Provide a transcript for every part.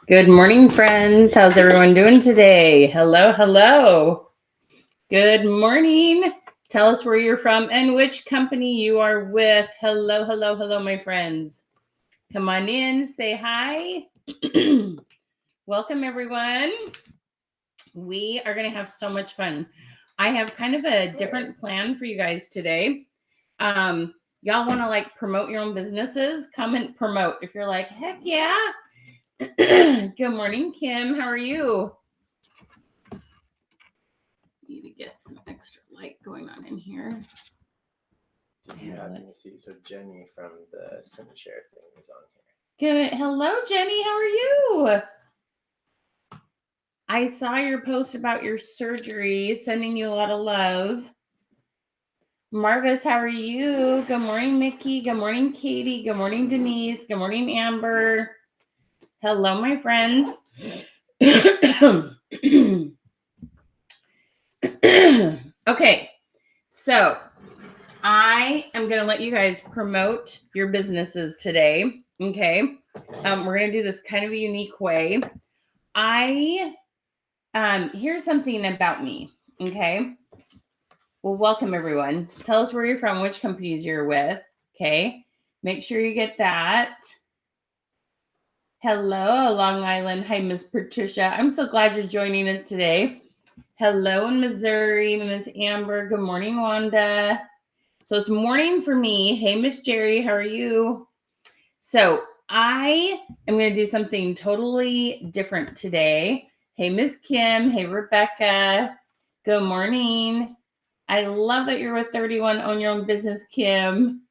Good morning, friends. How's everyone doing today? Hello, hello. Good morning. Tell us where you're from and which company you are with. Hello, hello, hello, my friends. Come on in, say hi. Welcome, everyone. We are going to have so much fun. I have kind of a different plan for you guys today. Y'all want to like promote your own businesses? Come and promote. If you're like, heck yeah. Good morning, Kim. How are you? Need to get some extra light going on in here. Yeah, let me see. So Jenny from the Supercharge thing is on here. Good. Hello, Jenny. How are you? I saw your post about your surgery. Sending you a lot of love. Marvis, how are you? Good morning, Mickey. Good morning, Katie. Good morning, Denise. Good morning, Amber. Hello, my friends. Okay, so I am going to let you guys promote your businesses today. Okay, we're going to do this kind of a unique way. Here's something about me. Okay. Well, welcome everyone. Tell us where you're from, which companies you're with. Okay. Make sure you get that. Hello, Long Island. Hi, Miss Patricia. I'm so glad you're joining us today. Hello in Missouri, Miss Amber. Good morning, Wanda. So it's morning for me. Hey, Miss Jerry. How are you? So I am going to do something totally different today. Hey, Miss Kim. Hey, Rebecca. Good morning. I love that you're with 31 Own Your Own Business, Kim.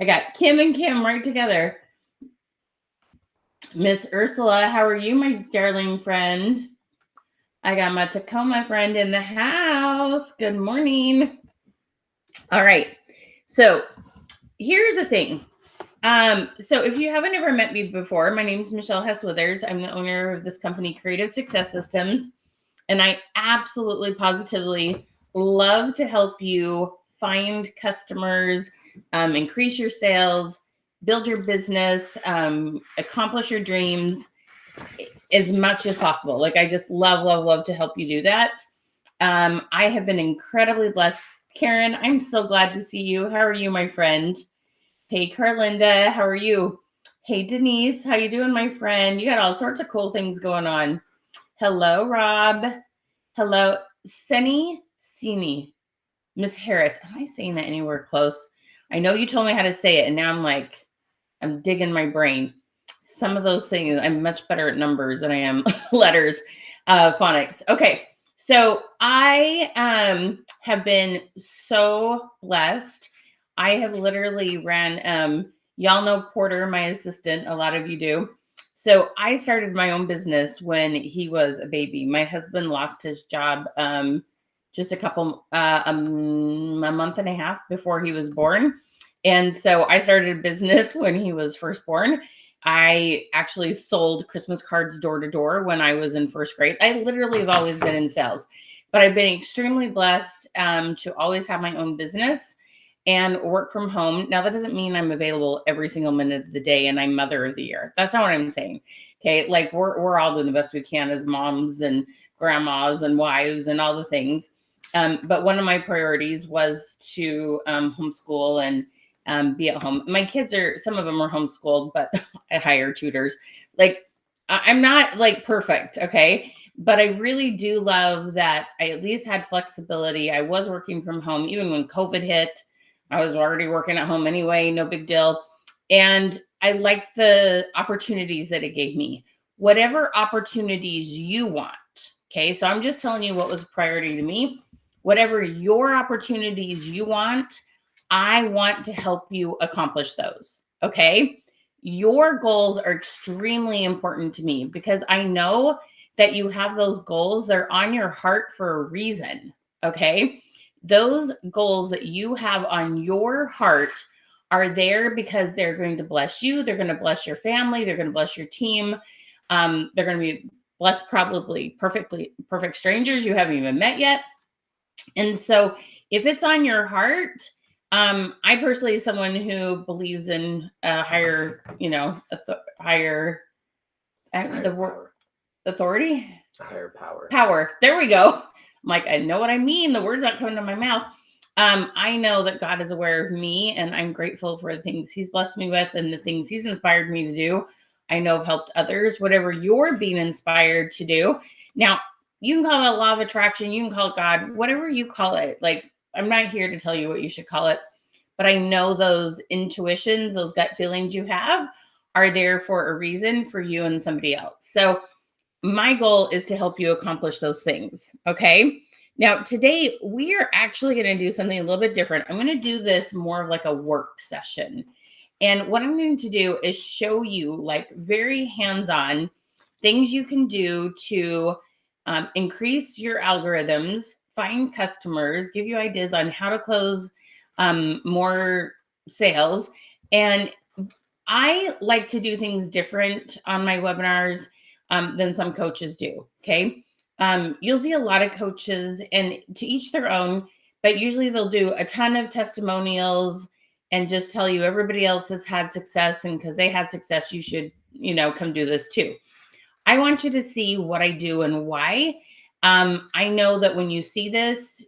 I got Kim and Kim right together. Miss Ursula, how are you, my darling friend? I got my Tacoma friend in the house. Good morning. All right. So here's the thing. So if you haven't ever met me before, my name is Michelle Hess-Withers. I'm the owner of this company, Creative Success Systems. And I absolutely, positively love to help you find customers, increase your sales, build your business, accomplish your dreams as much as possible. Like I just love, love, love to help you do that. I have been incredibly blessed. Karen, I'm so glad to see you. How are you, my friend? Hey, Carlinda, how are you? Hey, Denise, how you doing, my friend? You got all sorts of cool things going on. Hello, Rob. Hello, Sini. Miss Harris. Am I saying that anywhere close? I know you told me how to say it, and now I'm digging my brain. Some of those things, I'm much better at numbers than I am letters, phonics. Okay, so I have been so blessed. I have literally ran, y'all know Porter, my assistant. A lot of you do. So I started my own business when he was a baby. My husband lost his job just a month and a half before he was born. And so I started a business when he was first born. I actually sold Christmas cards door to door when I was in first grade. I literally have always been in sales, but I've been extremely blessed to always have my own business and work from home. Now, that doesn't mean I'm available every single minute of the day and I'm mother of the year. That's not what I'm saying. Okay. Like we're all doing the best we can as moms and grandmas and wives and all the things. But one of my priorities was to homeschool and be at home. My kids some of them are homeschooled, but I hire tutors. Like I'm not like perfect. Okay. But I really do love that I at least had flexibility. I was working from home, even when COVID hit. I was already working at home anyway, no big deal. And I like the opportunities that it gave me. Whatever opportunities you want. Okay. So I'm just telling you what was a priority to me. Whatever your opportunities you want, I want to help you accomplish those. Okay. Your goals are extremely important to me because I know that you have those goals. They're on your heart for a reason. Okay. Those goals that you have on your heart are there because they're going to bless you. They're going to bless your family. They're going to bless your team. They're going to be blessed, probably perfect strangers you haven't even met yet. And so if it's on your heart, I personally is someone who believes in a higher, higher, the word power. authority, A higher power. Power. There we go. I'm like, I know what I mean. The word's not coming to my mouth. I know that God is aware of me, and I'm grateful for the things He's blessed me with and the things He's inspired me to do. I know I've helped others, whatever you're being inspired to do. Now, you can call it law of attraction, you can call it God, whatever you call it. Like, I'm not here to tell you what you should call it, but I know those intuitions, those gut feelings you have are there for a reason for you and somebody else. So, my goal is to help you accomplish those things. Okay. Now, today we are actually going to do something a little bit different. I'm going to do this more of like a work session. And what I'm going to do is show you like very hands-on things you can do to increase your algorithms, find customers, give you ideas on how to close more sales. And I like to do things different on my webinars than some coaches do. Okay. You'll see a lot of coaches, and to each their own, but usually they'll do a ton of testimonials and just tell you everybody else has had success. And because they had success, you should, come do this too. I want you to see what I do and why. I know that when you see this,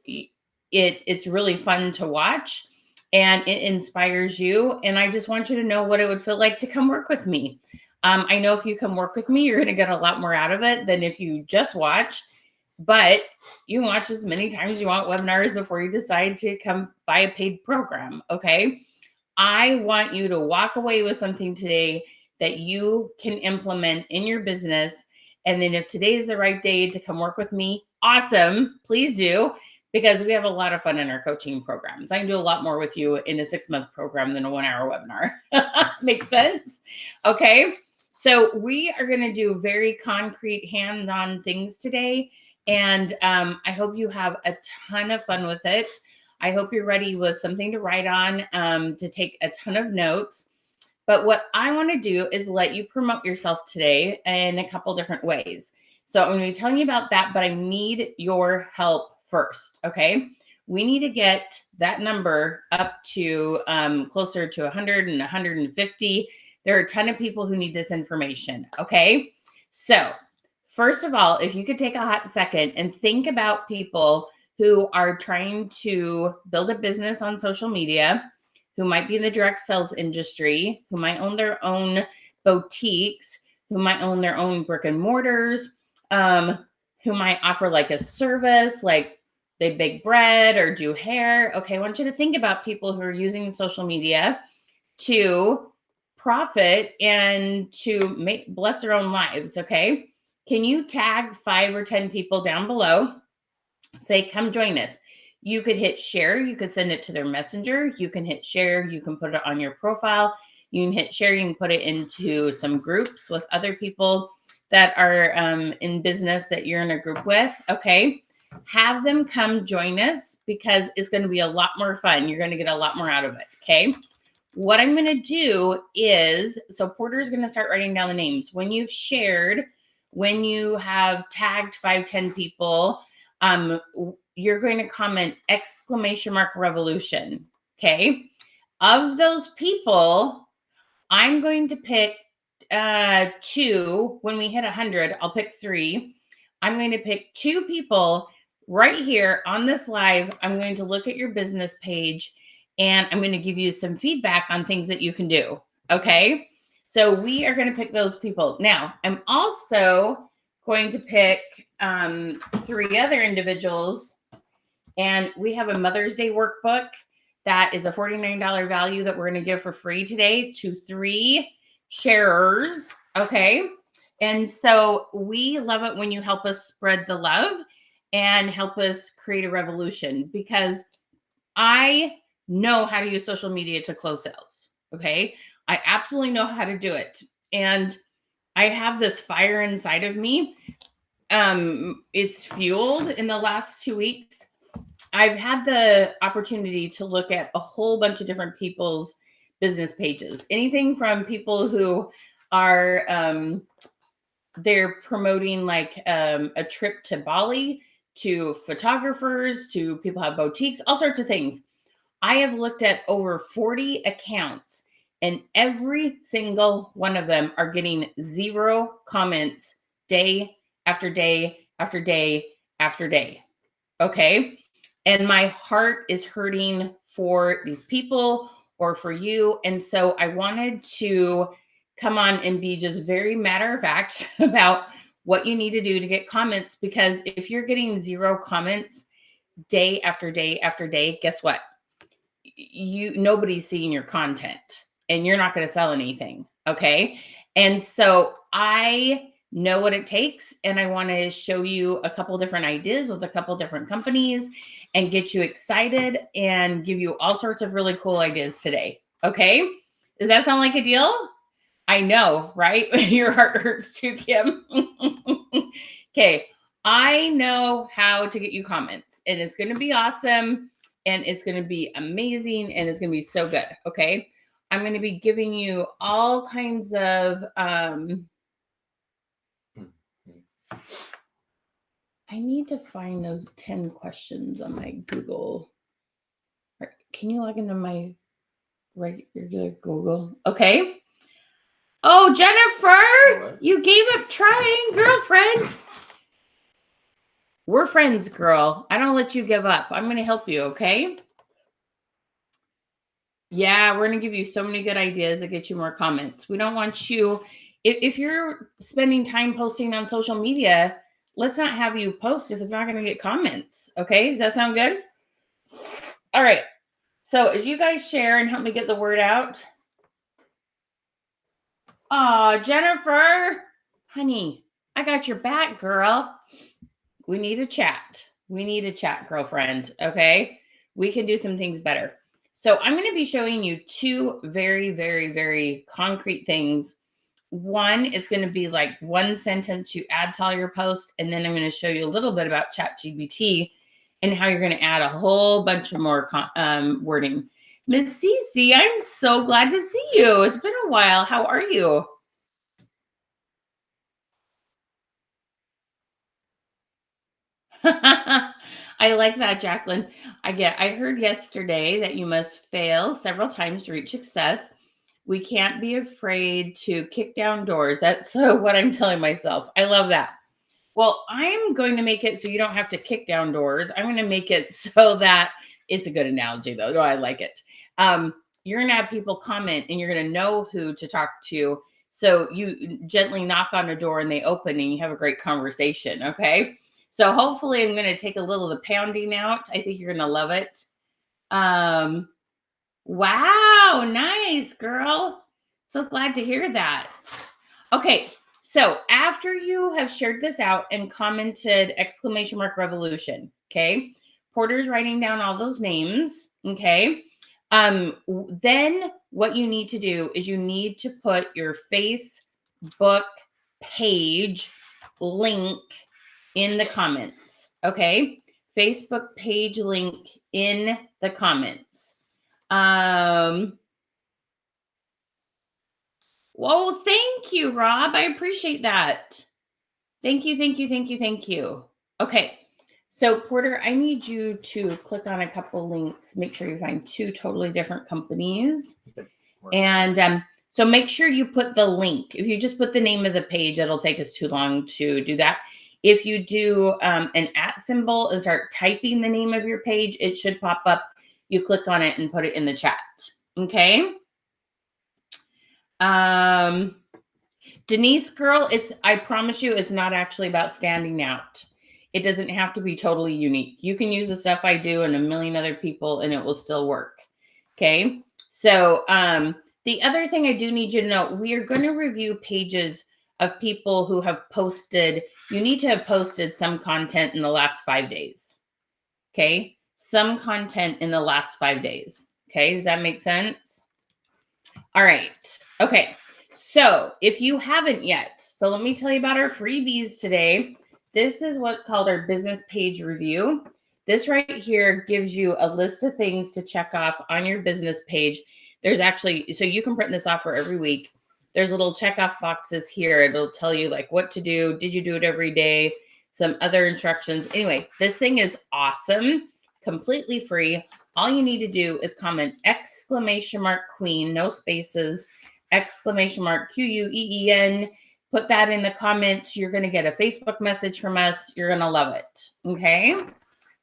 it's really fun to watch and it inspires you. And I just want you to know what it would feel like to come work with me. I know if you come work with me, you're going to get a lot more out of it than if you just watch. But you can watch as many times as you want webinars before you decide to come buy a paid program. Okay. I want you to walk away with something today that you can implement in your business. And then if today is the right day to come work with me, awesome. Please do, because we have a lot of fun in our coaching programs. I can do a lot more with you in a 6-month program than a 1-hour webinar. Makes sense? Okay. So we are going to do very concrete hands-on things today. And I hope you have a ton of fun with it. I hope you're ready with something to write on, to take a ton of notes. But what I want to do is let you promote yourself today in a couple different ways. So I'm going to be telling you about that, but I need your help first. Okay. We need to get that number up to closer to 100 and 150. There are a ton of people who need this information. Okay. So first of all, if you could take a hot second and think about people who are trying to build a business on social media, who might be in the direct sales industry, who might own their own boutiques, who might own their own brick and mortars, who might offer like a service, like they bake bread or do hair. Okay, I want you to think about people who are using social media to profit and to bless their own lives. Okay, can you tag 5 or 10 people down below? Say, come join us. You could hit share. You could send it to their messenger. You can hit share. You can put it on your profile. You can hit share. You can put it into some groups with other people that are in business that you're in a group with. Okay. Have them come join us because it's going to be a lot more fun. You're going to get a lot more out of it. Okay. What I'm going to do is, so Porter's going to start writing down the names. When you've shared, when you have tagged 5, 10 people, you're going to comment !revolution. Okay. Of those people, I'm going to pick 2. When we hit 100, I'll pick 3. I'm going to pick 2 people right here on this live. I'm going to look at your business page and I'm going to give you some feedback on things that you can do. Okay. So we are going to pick those people. Now, I'm also going to pick 3 other individuals, and we have a Mother's Day workbook that is a $49 value that we're going to give for free today to 3 sharers. Okay. And so we love it when you help us spread the love and help us create a revolution, because I know how to use social media to close sales. Okay. I absolutely know how to do it. And I have this fire inside of me. It's fueled in the last 2 weeks. I've had the opportunity to look at a whole bunch of different people's business pages, anything from people who are, they're promoting like a trip to Bali, to photographers, to people who have boutiques, all sorts of things. I have looked at over 40 accounts, and every single one of them are getting 0 comments day after day after day after day. Okay. And my heart is hurting for these people or for you. And so I wanted to come on and be just very matter of fact about what you need to do to get comments, because if you're getting 0 comments day after day after day, guess what? Nobody's seeing your content and you're not going to sell anything. Okay. And so I know what it takes, and I want to show you a couple different ideas with a couple different companies and get you excited and give you all sorts of really cool ideas today. Okay. Does that sound like a deal? I know, right? Your heart hurts too, Kim. Okay. I know how to get you comments, and it's going to be awesome, and it's going to be amazing, and it's going to be so good. Okay. I'm going to be giving you all kinds of, I need to find those 10 questions on my Google. Can you log into my regular Google? Okay. Oh, Jennifer, What? you gave up trying, girlfriend. We're friends, girl. I don't let you give up. I'm going to help you, okay? Yeah, we're going to give you so many good ideas that get you more comments. We don't want you, if you're spending time posting on social media, let's not have you post if it's not going to get comments, okay? Does that sound good? All right. So as you guys share and help me get the word out. Aw, Jennifer, honey, I got your back, girl. We need to chat. We need to chat, girlfriend. Okay. We can do some things better. So I'm going to be showing you 2 very, very, very concrete things. One is going to be like 1 sentence you add to all your posts. And then I'm going to show you a little bit about ChatGPT and how you're going to add a whole bunch of more wording. Miss Cece, I'm so glad to see you. It's been a while. How are you? I like that, Jacqueline. I heard yesterday that you must fail several times to reach success. We can't be afraid to kick down doors. That's what I'm telling myself. I love that. Well, I'm going to make it so you don't have to kick down doors. I'm going to make it so that it's a good analogy, though. No, I like it. You're going to have people comment, and you're going to know who to talk to. So you gently knock on a door and they open, and you have a great conversation. Okay. So hopefully I'm going to take a little of the pounding out. I think you're going to love it. Wow. Nice, girl. So glad to hear that. Okay. So after you have shared this out and commented !revolution, okay, Porter's writing down all those names, okay. Then what you need to do is you need to put your Facebook page link in the comments, okay. Facebook page link in the comments. Whoa, thank you, Rob. I appreciate that. Thank you, thank you, thank you, thank you. Okay, so Porter, I need you to click on a couple links. Make sure you find 2 totally different companies. And so make sure you put the link. If you just put the name of the page, it'll take us too long to do that. If you do an @ symbol and start typing the name of your page, it should pop up. You click on it and put it in the chat. Okay. Denise, girl, I promise you, it's not actually about standing out. It doesn't have to be totally unique. You can use the stuff I do and a million other people, and it will still work. Okay. So, the other thing I do need you to know, we are going to review pages of people who have posted. You need to have posted some content in the last 5 days. Okay. Some content in the last 5 days. Okay. Does that make sense? All right. Okay. So if you haven't yet, so let me tell you about our freebies today. This is what's called our business page review. This right here gives you a list of things to check off on your business page. There's actually, so you can print this off for every week. There's little check off boxes here. It'll tell you like what to do. Did you do it every day? Some other instructions. Anyway, this thing is awesome, completely free. all you need to do is comment !queen, no spaces, !QUEEN. Put that in the comments. You're going to get a Facebook message from us. You're going to love it. Okay.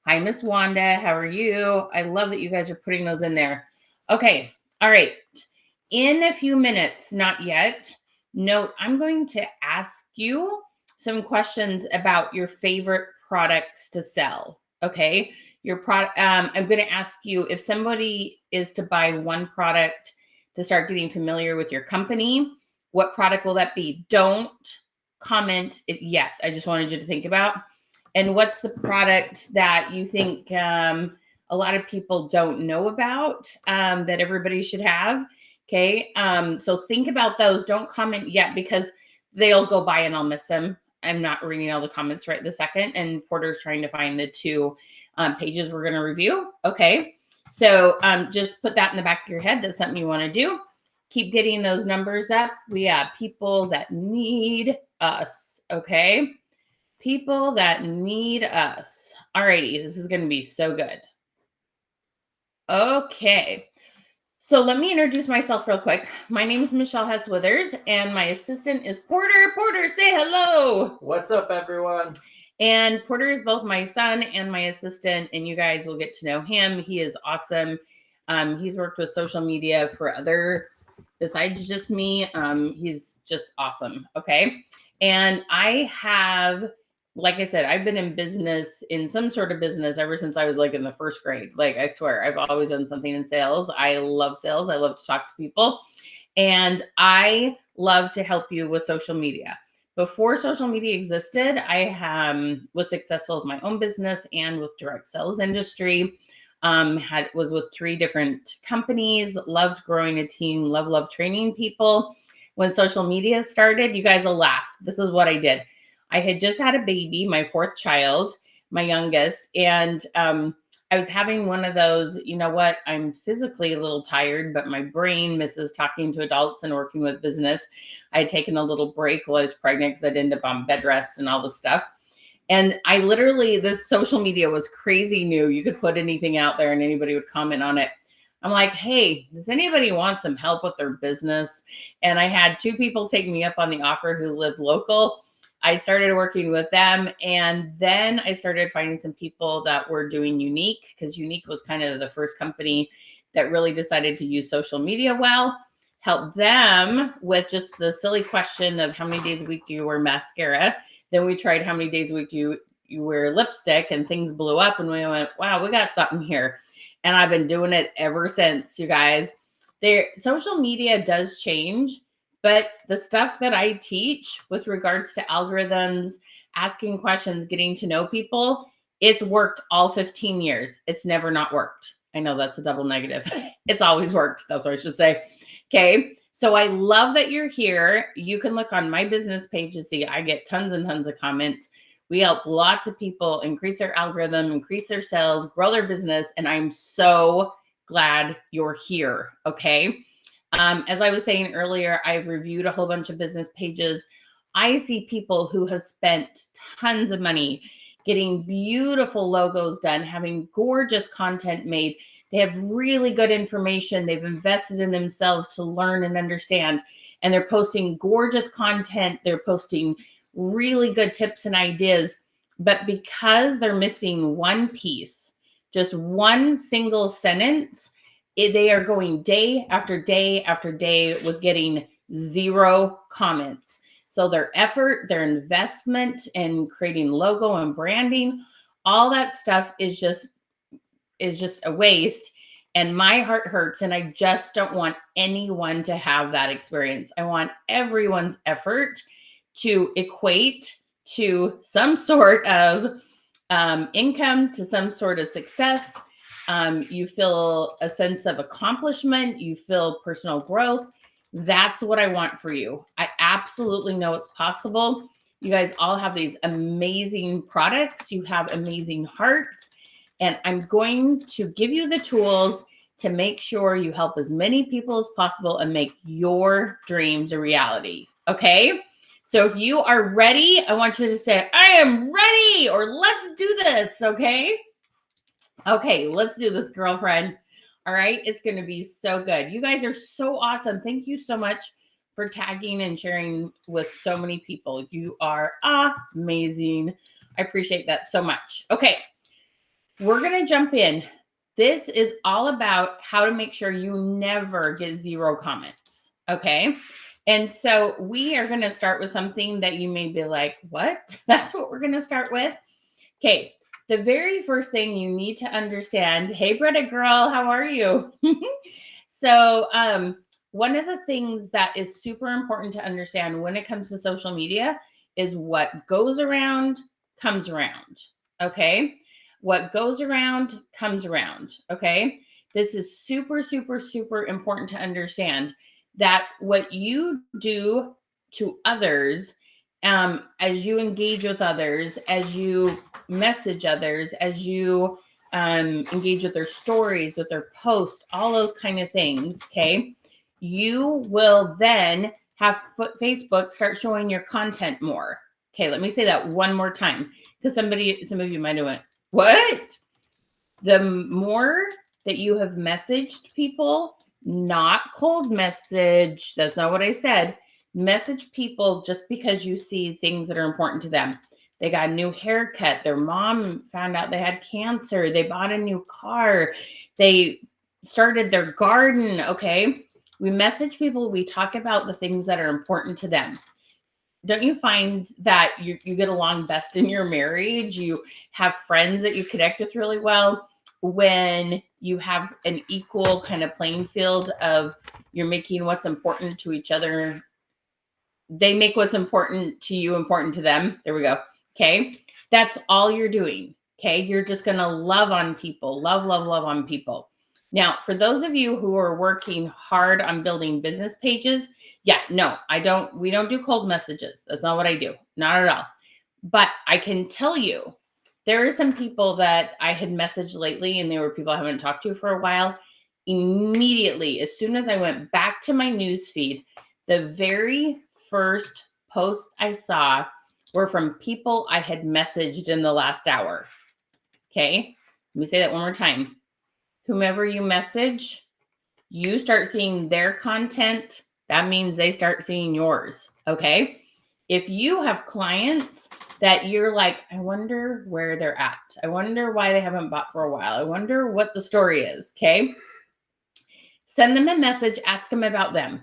Hi, Miss Wanda. How are you? I love that you guys are putting those in there. Okay. All right. In a few minutes, not yet, note, I'm going to ask you some questions about your favorite products to sell. Okay. Your product, I'm going to ask you if somebody is to buy one product to start getting familiar with your company, what product will that be? Don't comment it yet. I just wanted you to think about. And what's the product that you think a lot of people don't know about that everybody should have? Okay. So think about those. Don't comment yet because they'll go by and I'll miss them. I'm not reading all the comments right this second. And Porter's trying to find the two pages we're going to review. Okay. So just put that in the back of your head. That's something you want to do. Keep getting those numbers up. We have people that need us. Okay. People that need us. Alrighty, this is going to be so good. Okay. So let me introduce myself real quick. My name is Michelle Hess-Withers, and my assistant is Porter. Porter, say hello. What's up, everyone? And Porter is both my son and my assistant, and you guys will get to know him. He is awesome. He's worked with social media for others besides just me. He's just awesome. Okay. And I have, like I said, I've been in business, in some sort of business ever since I was like in the first grade. Like, I swear, I've always done something in sales. I love sales. I love to talk to people. And I love to help you with social media. Before social media existed, I was successful with my own business and with direct sales industry. Was with 3 different companies, loved growing a team, love training people. When social media started, you guys will laugh. This is what I did. I had just had a baby, my 4th child, my youngest, and I was having one of those, you know what, I'm physically a little tired, but my brain misses talking to adults and working with business. I had taken a little break while I was pregnant because I'd end up on bed rest and all this stuff. And I literally, this social media was crazy new. You could put anything out there and anybody would comment on it. I'm like, hey, does anybody want some help with their business? And I had 2 people take me up on the offer who lived local. I started working with them. And then I started finding some people that were doing Unique, because Unique was kind of the first company that really decided to use social media well. Help them with just the silly question of how many days a week do you wear mascara? Then we tried how many days a week do you wear lipstick, and things blew up and we went, wow, we got something here. And I've been doing it ever since, you guys. Social media does change, but the stuff that I teach with regards to algorithms, asking questions, getting to know people, it's worked all 15 years. It's never not worked. I know that's a double negative. It's always worked. That's what I should say. Okay. So I love that you're here. You can look on my business page to see I get tons and tons of comments. We help lots of people increase their algorithm, increase their sales, grow their business. And I'm so glad you're here. Okay. As I was saying earlier, I've reviewed a whole bunch of business pages. I see people who have spent tons of money getting beautiful logos done, having gorgeous content made. They have really good information. They've invested in themselves to learn and understand. And they're posting gorgeous content. They're posting really good tips and ideas. But because they're missing one piece, just one single sentence, they are going day after day after day with getting 0 comments. So their effort, their investment in creating logo and branding, all that stuff is just a waste. And my heart hurts. And I just don't want anyone to have that experience. I want everyone's effort to equate to some sort of income, to some sort of success. You feel a sense of accomplishment. You feel personal growth. That's what I want for you. I absolutely know it's possible. You guys all have these amazing products. You have amazing hearts. And I'm going to give you the tools to make sure you help as many people as possible and make your dreams a reality. Okay? So if you are ready, I want you to say, I am ready, or let's do this. Okay? Okay, let's do this, girlfriend. All right, it's going to be so good. You guys are so awesome. Thank you so much for tagging and sharing with so many people. You are amazing. I appreciate that so much. Okay, we're going to jump in. This is all about how to make sure you never get 0 comments. Okay. And so we are going to start with something that you may be like, what? That's what we're going to start with. Okay. The very first thing you need to understand, hey, Bretta girl, how are you? So, one of the things that is super important to understand when it comes to social media is what goes around comes around. Okay. What goes around comes around. Okay. This is super, super, super important to understand that what you do to others, as you engage with others, as you message others, as you engage with their stories, with their posts, all those kind of things. Okay. You will then have Facebook start showing your content more. Okay. Let me say that one more time because some of you might have went, what? The more that you have messaged people, not cold message, that's not what I said. Message people just because you see things that are important to them. They got a new haircut. Their mom found out they had cancer. They bought a new car. They started their garden. Okay. We message people. We talk about the things that are important to them. Don't you find that you get along best in your marriage? You have friends that you connect with really well when you have an equal kind of playing field of you're making what's important to each other. They make what's important to you important to them. There we go. Okay. That's all you're doing. Okay. You're just going to love on people, love on people. Now, for those of you who are working hard on building business pages, yeah, no, we don't do cold messages. That's not what I do. Not at all. But I can tell you, there are some people that I had messaged lately, and they were people I haven't talked to for a while. Immediately, as soon as I went back to my news feed, the very first posts I saw were from people I had messaged in the last hour. Okay. Let me say that one more time. Whomever you message, you start seeing their content. That means they start seeing yours. Okay. If you have clients that you're like, I wonder where they're at. I wonder why they haven't bought for a while. I wonder what the story is. Okay. Send them a message. Ask them about them.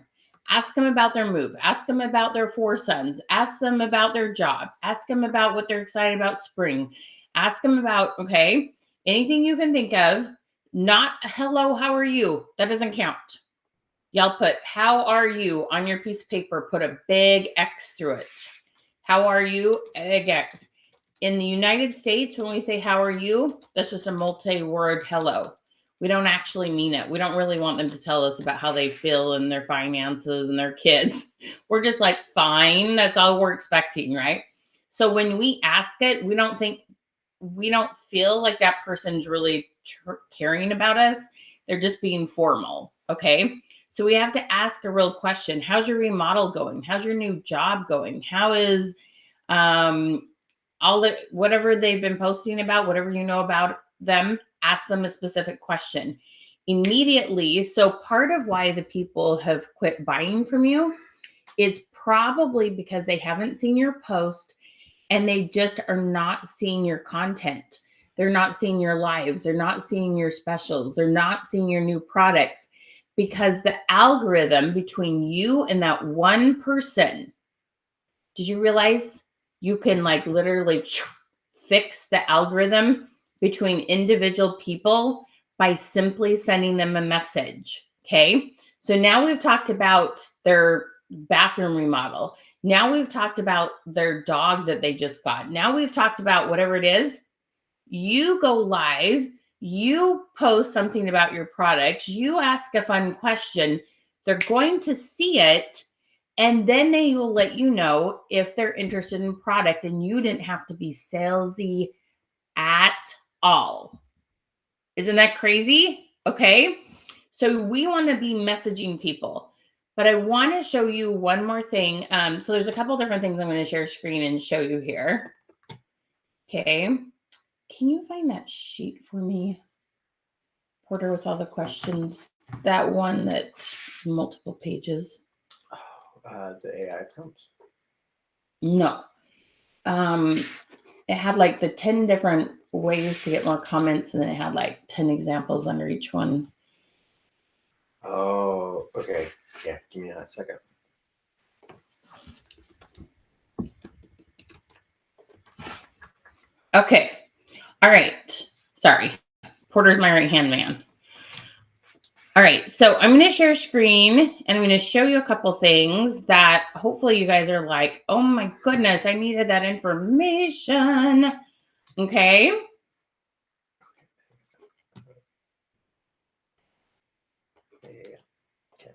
Ask them about their move. Ask them about their 4 sons. Ask them about their job. Ask them about what they're excited about spring. Ask them about, okay, anything you can think of. Not hello, how are you? That doesn't count. Y'all put how are you on your piece of paper. Put a big X through it. How are you? Big X. In the United States, when we say how are you, that's just a multi-word hello. We don't actually mean it. We don't really want them to tell us about how they feel and their finances and their kids. We're just like, fine. That's all we're expecting, right? So when we ask it, we don't feel like that person's really caring about us. They're just being formal. Okay. So we have to ask a real question. How's your remodel going? How's your new job going? How is all the whatever they've been posting about, whatever you know about them, ask them a specific question immediately. So part of why the people have quit buying from you is probably because they haven't seen your post and they just are not seeing your content. They're not seeing your lives. They're not seeing your specials. They're not seeing your new products because the algorithm between you and that one person, did you realize you can like literally fix the algorithm between individual people by simply sending them a message? Okay. So now we've talked about their bathroom remodel. Now we've talked about their dog that they just got. Now we've talked about whatever it is. You go live, you post something about your product, you ask a fun question. They're going to see it. And then they will let you know if they're interested in product, and you didn't have to be salesy at all. Isn't that crazy? Okay. So we want to be messaging people, but I want to show you one more thing. So there's a couple different things I'm going to share screen and show you here. Okay. Can you find that sheet for me? Porter with all the questions. That one that multiple pages. The AI prompts. No. It had like the 10 different ways to get more comments, and then it had like 10 examples under each one. Oh, okay. Yeah, give me a second. Okay. All right. Sorry. Porter's my right-hand man. All right. So I'm going to share screen, and I'm going to show you a couple things that hopefully you guys are like, oh my goodness, I needed that information. Okay. Yeah. Okay.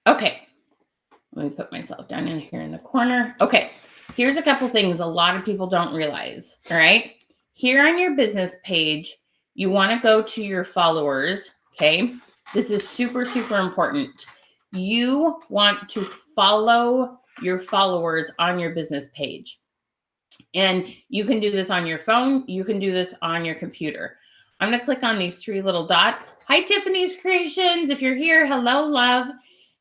Okay. Let me put myself down in here in the corner. Okay. Here's a couple things a lot of people don't realize. All right. Here on your business page, you want to go to your followers. Okay. This is super, super important. You want to follow your followers on your business page. And you can do this on your phone. You can do this on your computer. I'm going to click on these three little dots. Hi, Tiffany's Creations. If you're here, hello, love.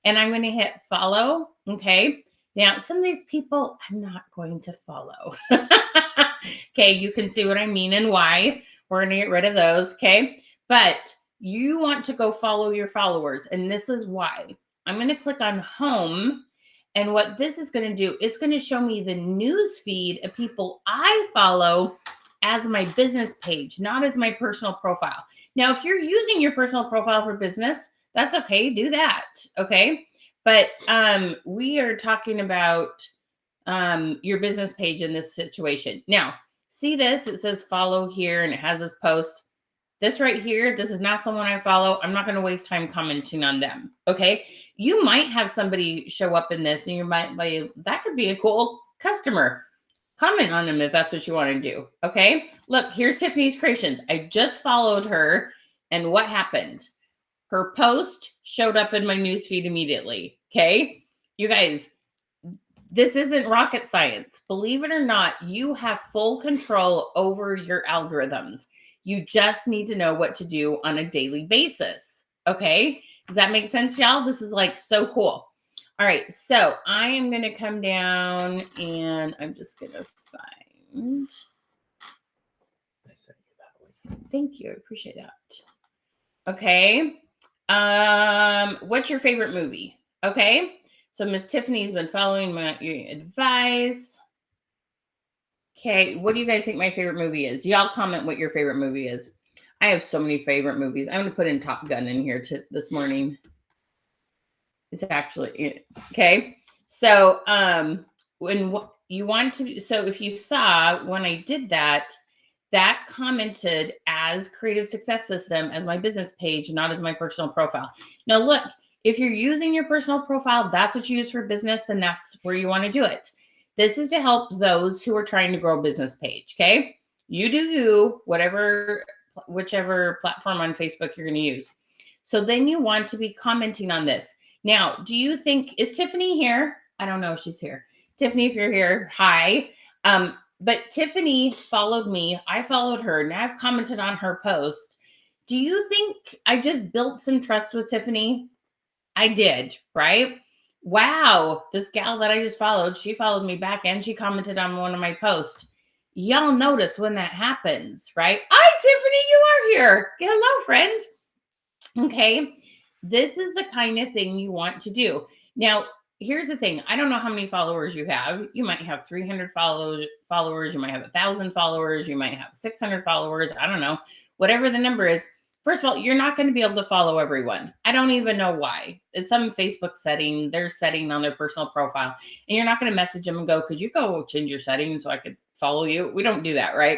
And I'm going to hit follow. Okay. Now, some of these people I'm not going to follow. Okay. You can see what I mean and why. We're going to get rid of those. Okay. But you want to go follow your followers. And this is why. I'm going to click on home. And what this is going to do, it's going to show me the news feed of people I follow as my business page, not as my personal profile. Now, if you're using your personal profile for business, that's okay. Do that. Okay. But we are talking about your business page in this situation. Now, see this? It says follow here and it has this post. This right here, this is not someone I follow. I'm not going to waste time commenting on them. Okay. You might have somebody show up in this and you might be, that could be a cool customer. Comment on them if that's what you want to do. Okay. Look, here's Tiffany's Creations. I just followed her. And what happened? Her post showed up in my newsfeed immediately. Okay. You guys, this isn't rocket science. Believe it or not, you have full control over your algorithms. You just need to know what to do on a daily basis. Okay. Does that make sense, y'all? This is like so cool. All right. So I am going to come down and I'm just going to find. I sent you that one. Thank you. I appreciate that. Okay. What's your favorite movie? Okay. So Miss Tiffany's been following your advice. Okay, what do you guys think my favorite movie is? Y'all comment what your favorite movie is. I have so many favorite movies. I'm going to put in Top Gun in here this morning. It's actually okay. So when you want to, so if you saw when I did that, that commented as Creative Success System as my business page, not as my personal profile. Now look, if you're using your personal profile, that's what you use for business, then that's where you want to do it. This is to help those who are trying to grow a business page. Okay. You do you, whichever platform on Facebook you're going to use. So then you want to be commenting on this. Now, do you think, is Tiffany here? I don't know if she's here. Tiffany, if you're here, hi. But Tiffany followed me. I followed her. Now I've commented on her post. Do you think I just built some trust with Tiffany? I did, right? Wow. This gal that I just followed, she followed me back and she commented on one of my posts. Y'all notice when that happens, right? Hi, Tiffany, you are here. Hello, friend. Okay. This is the kind of thing you want to do. Now, here's the thing. I don't know how many followers you have. You might have 300 followers. You might have 1,000 followers. You might have 600 followers. I don't know. Whatever the number is. First of all, you're not going to be able to follow everyone. I don't even know why. It's some Facebook setting they're setting on their personal profile. And you're not going to message them and go, could you go change your settings so I could follow you? We don't do that, right?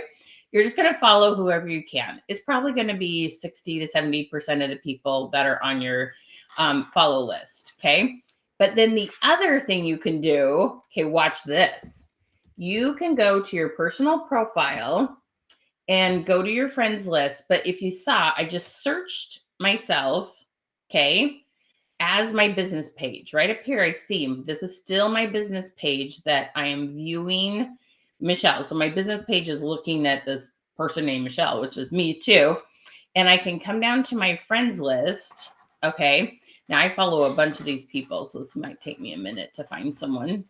You're just going to follow whoever you can. It's probably going to be 60 to 70% of the people that are on your follow list. Okay. But then the other thing you can do, okay, watch this. You can go to your personal profile and go to your friends list. But if you saw, I just searched myself, okay, as my business page. Right up here, I see this is still my business page that I am viewing Michelle. So my business page is looking at this person named Michelle, which is me too. And I can come down to my friends list. Okay. Now I follow a bunch of these people, so this might take me a minute to find someone.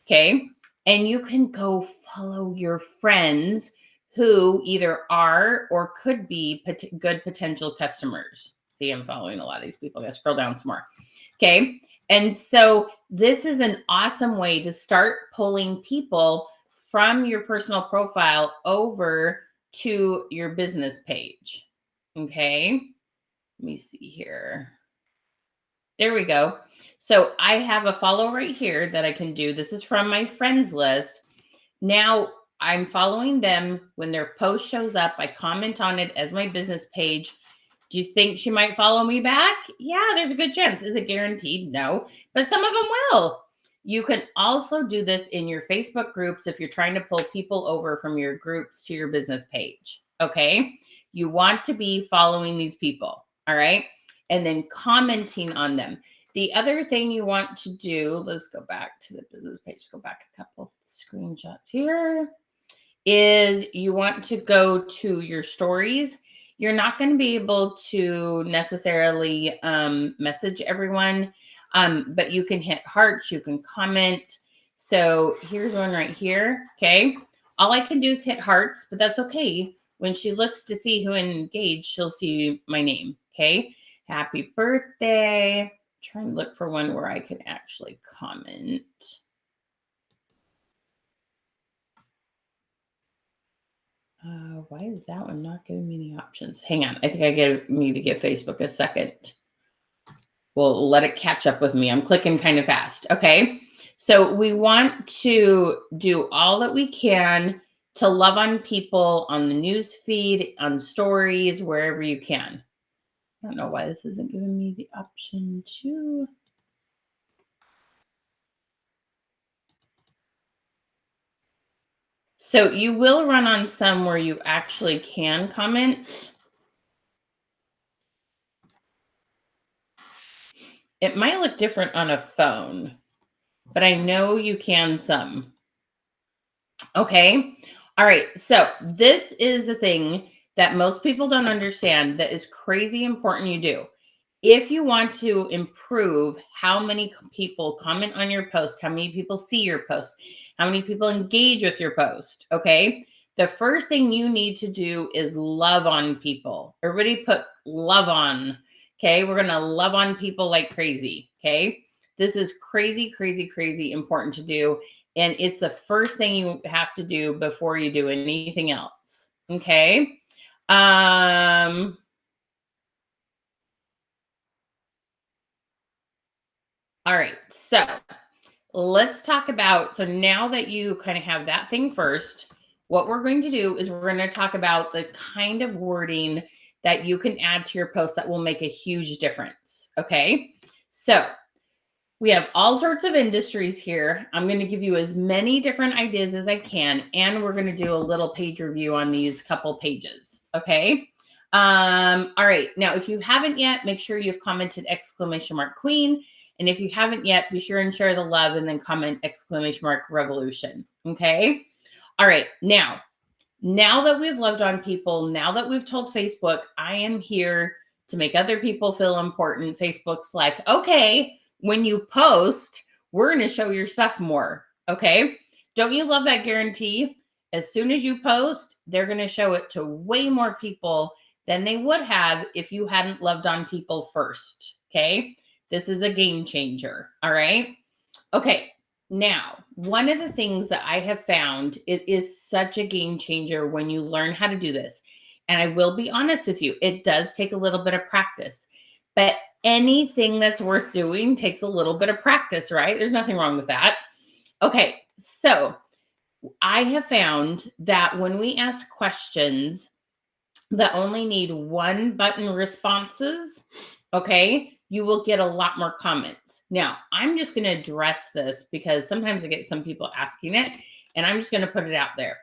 Okay. And you can go follow your friends who either are or could be good potential customers. See, I'm following a lot of these people. I gotta scroll down some more. Okay. And so this is an awesome way to start pulling people from your personal profile over to your business page. Okay. Let me see here. There we go. So I have a follow right here that I can do. This is from my friends list. Now I'm following them. When their post shows up, I comment on it as my business page. Do you think she might follow me back? Yeah, there's a good chance. Is it guaranteed? No, but some of them will. You can also do this in your Facebook groups if you're trying to pull people over from your groups to your business page. Okay. You want to be following these people. All right. And then commenting on them. The other thing you want to do, let's go back to the business page, go back a couple screenshots here, is you want to go to your stories. You're not going to be able to necessarily message everyone, but you can hit hearts, you can comment. So here's one right here. Okay. All I can do is hit hearts, but that's okay. When she looks to see who engaged, she'll see my name. Okay. Happy birthday. Try and look for one where I can actually comment. Why is that one not giving me any options? Hang on. I think I need to give Facebook a second. We'll let it catch up with me. I'm clicking kind of fast. Okay. So we want to do all that we can to love on people on the news feed, on stories, wherever you can. I don't know why this isn't giving me the option to. So you will run on some where you actually can comment. It might look different on a phone, but I know you can some. Okay. All right. So this is the thing that most people don't understand that is crazy important you do. If you want to improve how many people comment on your post, how many people see your post, how many people engage with your post, okay? The first thing you need to do is love on people. Everybody put love on, okay? We're going to love on people like crazy, okay? This is crazy, crazy, crazy important to do. And it's the first thing you have to do before you do anything else, okay? All right, so let's talk about, so now that you kind of have that thing first, what we're going to do is we're going to talk about the kind of wording that you can add to your post that will make a huge difference. Okay, so we have all sorts of industries here. I'm going to give you as many different ideas as I can, and we're going to do a little page review on these couple pages. Okay. All right. Now, if you haven't yet, make sure you've commented !Queen. And if you haven't yet, be sure and share the love and then comment !Revolution. Okay. All right. Now that we've loved on people, now that we've told Facebook, I am here to make other people feel important. Facebook's like, okay, when you post, we're going to show your stuff more. Okay. Don't you love that guarantee? As soon as you post, they're going to show it to way more people than they would have if you hadn't loved on people first. Okay. This is a game changer. All right. Okay. Now, one of the things that I have found, it is such a game changer when you learn how to do this. And I will be honest with you, it does take a little bit of practice, but anything that's worth doing takes a little bit of practice, right? There's nothing wrong with that. Okay. So I have found that when we ask questions that only need one button responses, okay, you will get a lot more comments. Now, I'm just going to address this because sometimes I get some people asking it, and I'm just going to put it out there.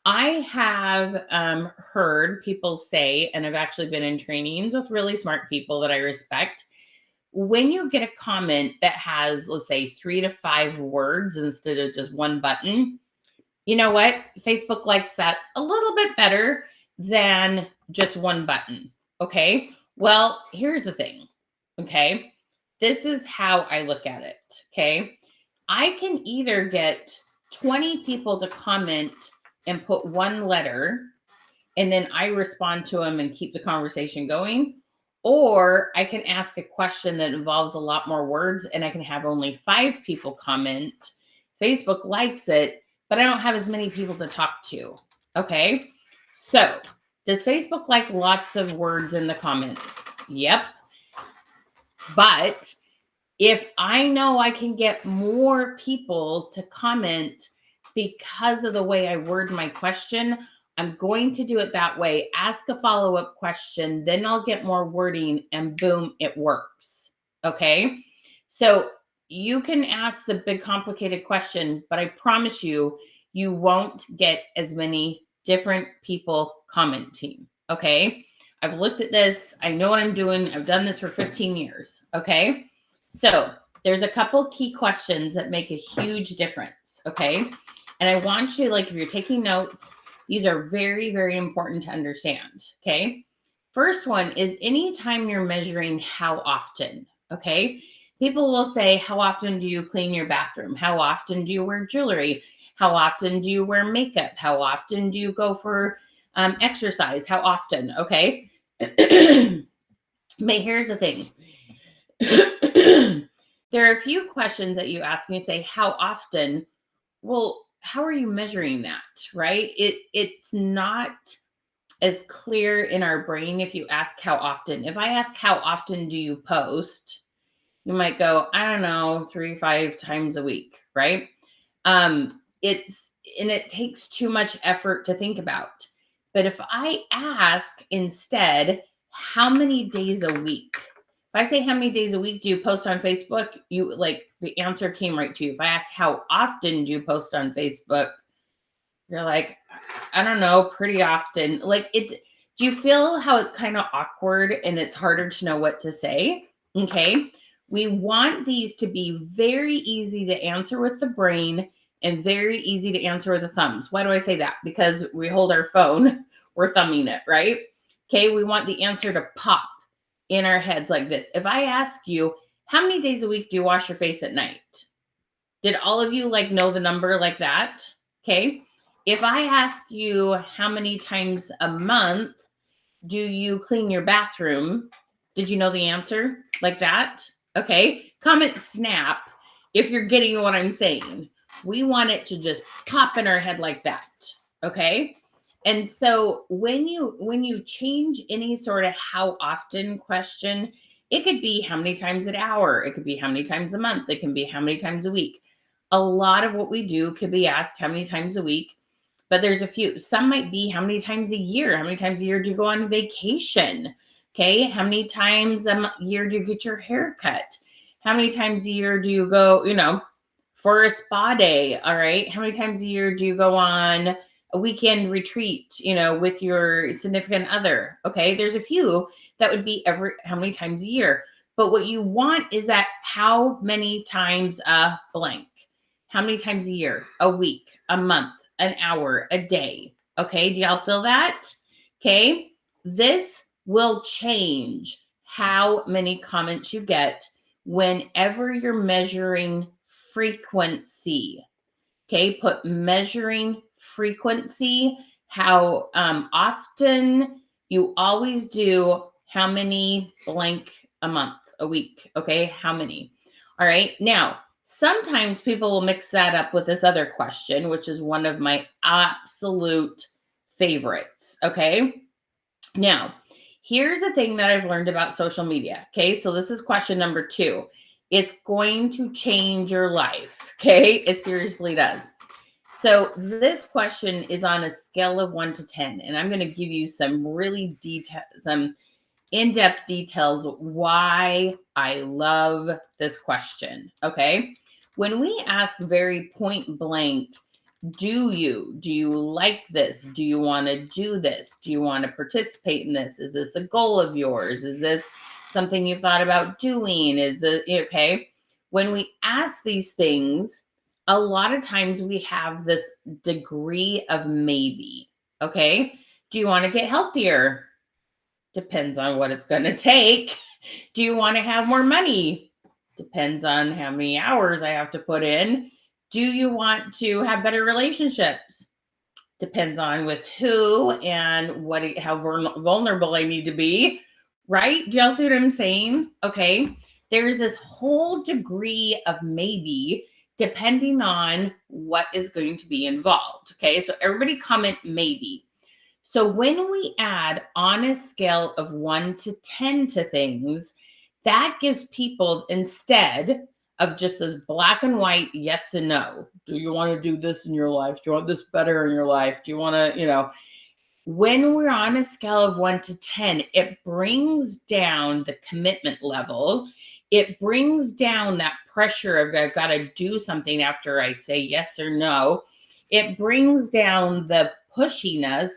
I have heard people say, and I've actually been in trainings with really smart people that I respect, when you get a comment that has, let's say, 3 to 5 words instead of just one button, You know what? Facebook likes that a little bit better than just one button. Okay. Well, here's the thing. Okay. This is how I look at it. Okay. I can either get 20 people to comment and put one letter, and then I respond to them and keep the conversation going. Or I can ask a question that involves a lot more words and I can have only 5 people comment. Facebook likes it, but I don't have as many people to talk to. Okay. So, does Facebook like lots of words in the comments? Yep. But if I know I can get more people to comment because of the way I word my question, I'm going to do it that way. Ask a follow-up question, then I'll get more wording and boom, it works. Okay. So you can ask the big complicated question, but I promise you, you won't get as many different people commenting. Okay. I've looked at this. I know what I'm doing. I've done this for 15 years. Okay. So there's a couple key questions that make a huge difference. Okay. And I want you, like, if you're taking notes, these are very, very important to understand. Okay. First one is anytime you're measuring how often. Okay. People will say, how often do you clean your bathroom? How often do you wear jewelry? How often do you wear makeup? How often do you go for exercise? How often? Okay. But here's the thing. There are a few questions that you ask and you say, how often? Well, how are you measuring that, right? It's not as clear in our brain if you ask how often. If I ask how often do you post, you might go, I don't know, 3-5 times a week, right? It takes too much effort to think about. But if I ask instead, how many days a week? If I say how many days a week do you post on Facebook, you like the answer came right to you. If I ask how often do you post on Facebook, you're like, I don't know, pretty often. Like it, do you feel how it's kind of awkward and it's harder to know what to say? Okay. We want these to be very easy to answer with the brain and very easy to answer with the thumbs. Why do I say that? Because we hold our phone, we're thumbing it, right? Okay. We want the answer to pop in our heads like this. If I ask you, how many days a week do you wash your face at night? Did all of you like know the number like that? Okay. If I ask you how many times a month do you clean your bathroom? Did you know the answer like that? Okay. Comment snap if you're getting what I'm saying. We want it to just pop in our head like that. Okay. And so when you change any sort of how often question, it could be how many times an hour, it could be how many times a month, it can be how many times a week. A lot of what we do could be asked how many times a week, but there's a few. Some might be how many times a year? How many times a year do you go on vacation? Okay. How many times a year do you get your hair cut? How many times a year do you go, for a spa day? All right. How many times a year do you go on a weekend retreat, with your significant other? Okay. There's a few that would be how many times a year. But what you want is that how many times a blank? How many times a year? A week, a month, an hour, a day. Okay. Do y'all feel that? Okay. This will change how many comments you get whenever you're measuring frequency. Okay. Put measuring frequency, how often you always do, how many blank a month, a week. Okay. How many? All right. Now, sometimes people will mix that up with this other question, which is one of my absolute favorites. Okay. Now, here's the thing that I've learned about social media. Okay. So this is question number 2. It's going to change your life. Okay. It seriously does. So this question is on a scale of 1 to 10, and I'm going to give you some really some in-depth details why I love this question. Okay. When we ask very point blank, do you like this? Do you want to do this? Do you want to participate in this? Is this a goal of yours? Is this something you've thought about doing? Is this okay? When we ask these things, a lot of times we have this degree of maybe. Okay. Do you want to get healthier? Depends on what it's going to take. Do you want to have more money? Depends on how many hours I have to put in. Do you want to have better relationships? Depends on with who and how vulnerable I need to be, right? Do y'all see what I'm saying? Okay. There's this whole degree of maybe depending on what is going to be involved. Okay. So everybody comment maybe. So when we add on a scale of 1 to 10 to things, that gives people, instead of just this black and white yes and no, do you want to do this in your life? Do you want this better in your life? Do you want to, when we're on a scale of 1 to 10, it brings down the commitment level. It brings down that pressure of I've got to do something after I say yes or no. It brings down the pushiness.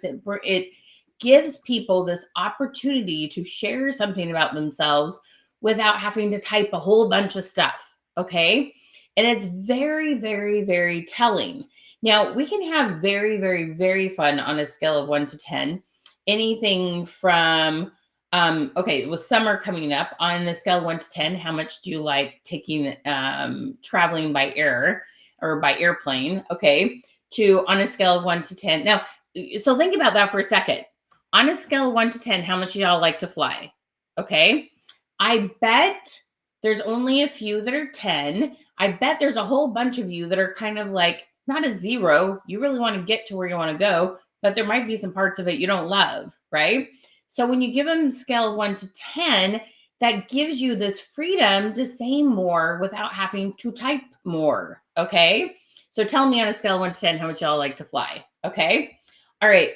It gives people this opportunity to share something about themselves without having to type a whole bunch of stuff. Okay. And it's very, very, very telling. Now, we can have very, very, very fun on a scale of 1 to 10. Anything from, okay, with summer coming up, on a scale of 1 to 10, how much do you like taking, traveling by air or by airplane? Okay, to on a scale of 1 to 10. Now, so think about that for a second. On a scale of 1 to 10, how much do y'all like to fly? Okay, I bet there's only a few that are 10. I bet there's a whole bunch of you that are kind of like, not a 0. You really want to get to where you want to go, but there might be some parts of it you don't love, right? So when you give them a scale of 1 to 10, that gives you this freedom to say more without having to type more. Okay. So tell me on a scale of 1 to 10 how much y'all like to fly. Okay. All right.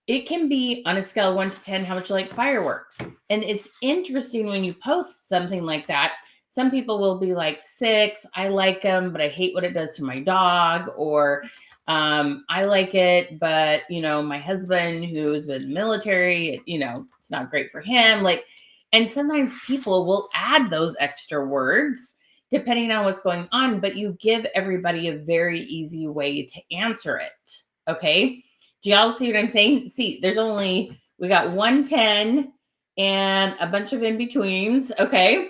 It can be on a scale of 1 to 10 how much you like fireworks. And it's interesting when you post something like that. Some people will be like 6, I like them, but I hate what it does to my dog. Or I like it, but my husband who's been military, it's not great for him. Like, and sometimes people will add those extra words depending on what's going on, but you give everybody a very easy way to answer it. Okay. Do y'all see what I'm saying? See, we got 110 and a bunch of in-betweens. Okay.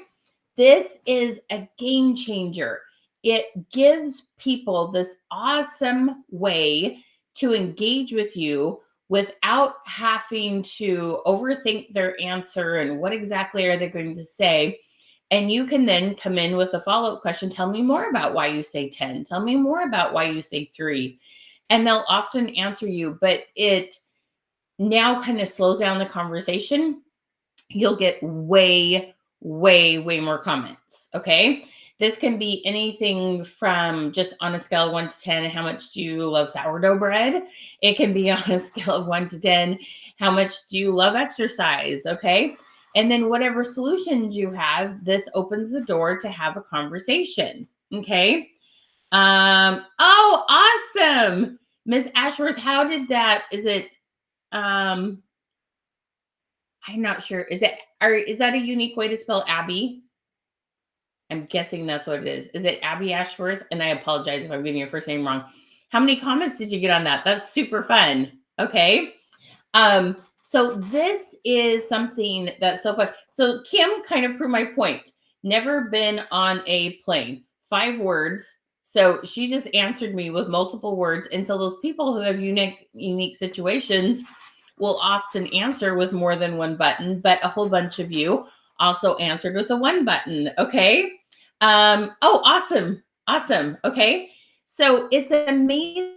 This is a game changer. It gives people this awesome way to engage with you without having to overthink their answer and what exactly are they going to say. And you can then come in with a follow-up question. Tell me more about why you say 10. Tell me more about why you say 3. And they'll often answer you, but it now kind of slows down the conversation. You'll get way, way, way more comments. Okay. This can be anything from just on a scale of 1 to 10, how much do you love sourdough bread? It can be on a scale of 1 to 10, how much do you love exercise? Okay. And then whatever solutions you have, this opens the door to have a conversation. Okay. Oh, awesome. Miss Ashworth, how did that, I'm not sure. Is that a unique way to spell Abby? I'm guessing that's what it is. Is it Abby Ashworth? And I apologize if I'm getting your first name wrong. How many comments did you get on that? That's super fun. Okay. So this is something that's so fun. So Kim kind of proved my point. Never been on a plane. 5 words. So she just answered me with multiple words. And so those people who have unique situations will often answer with more than one button, but a whole bunch of you also answered with a 1 button. Okay. Oh, awesome. Awesome. Okay. So it's amazing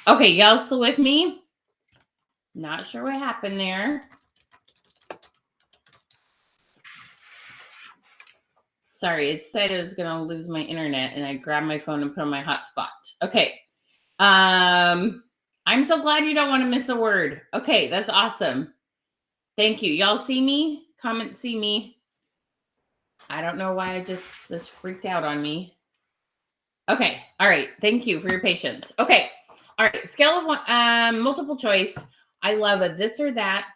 Okay, y'all still with me? Not sure what happened there. Sorry, it said it was going to lose my internet, and I grabbed my phone and put on my hotspot. Okay. I'm so glad you don't want to miss a word. Okay, that's awesome. Thank you. Y'all see me? Comment, see me. I don't know why this freaked out on me. Okay. All right. Thank you for your patience. Okay. All right. Scale of one, multiple choice. I love a this or that.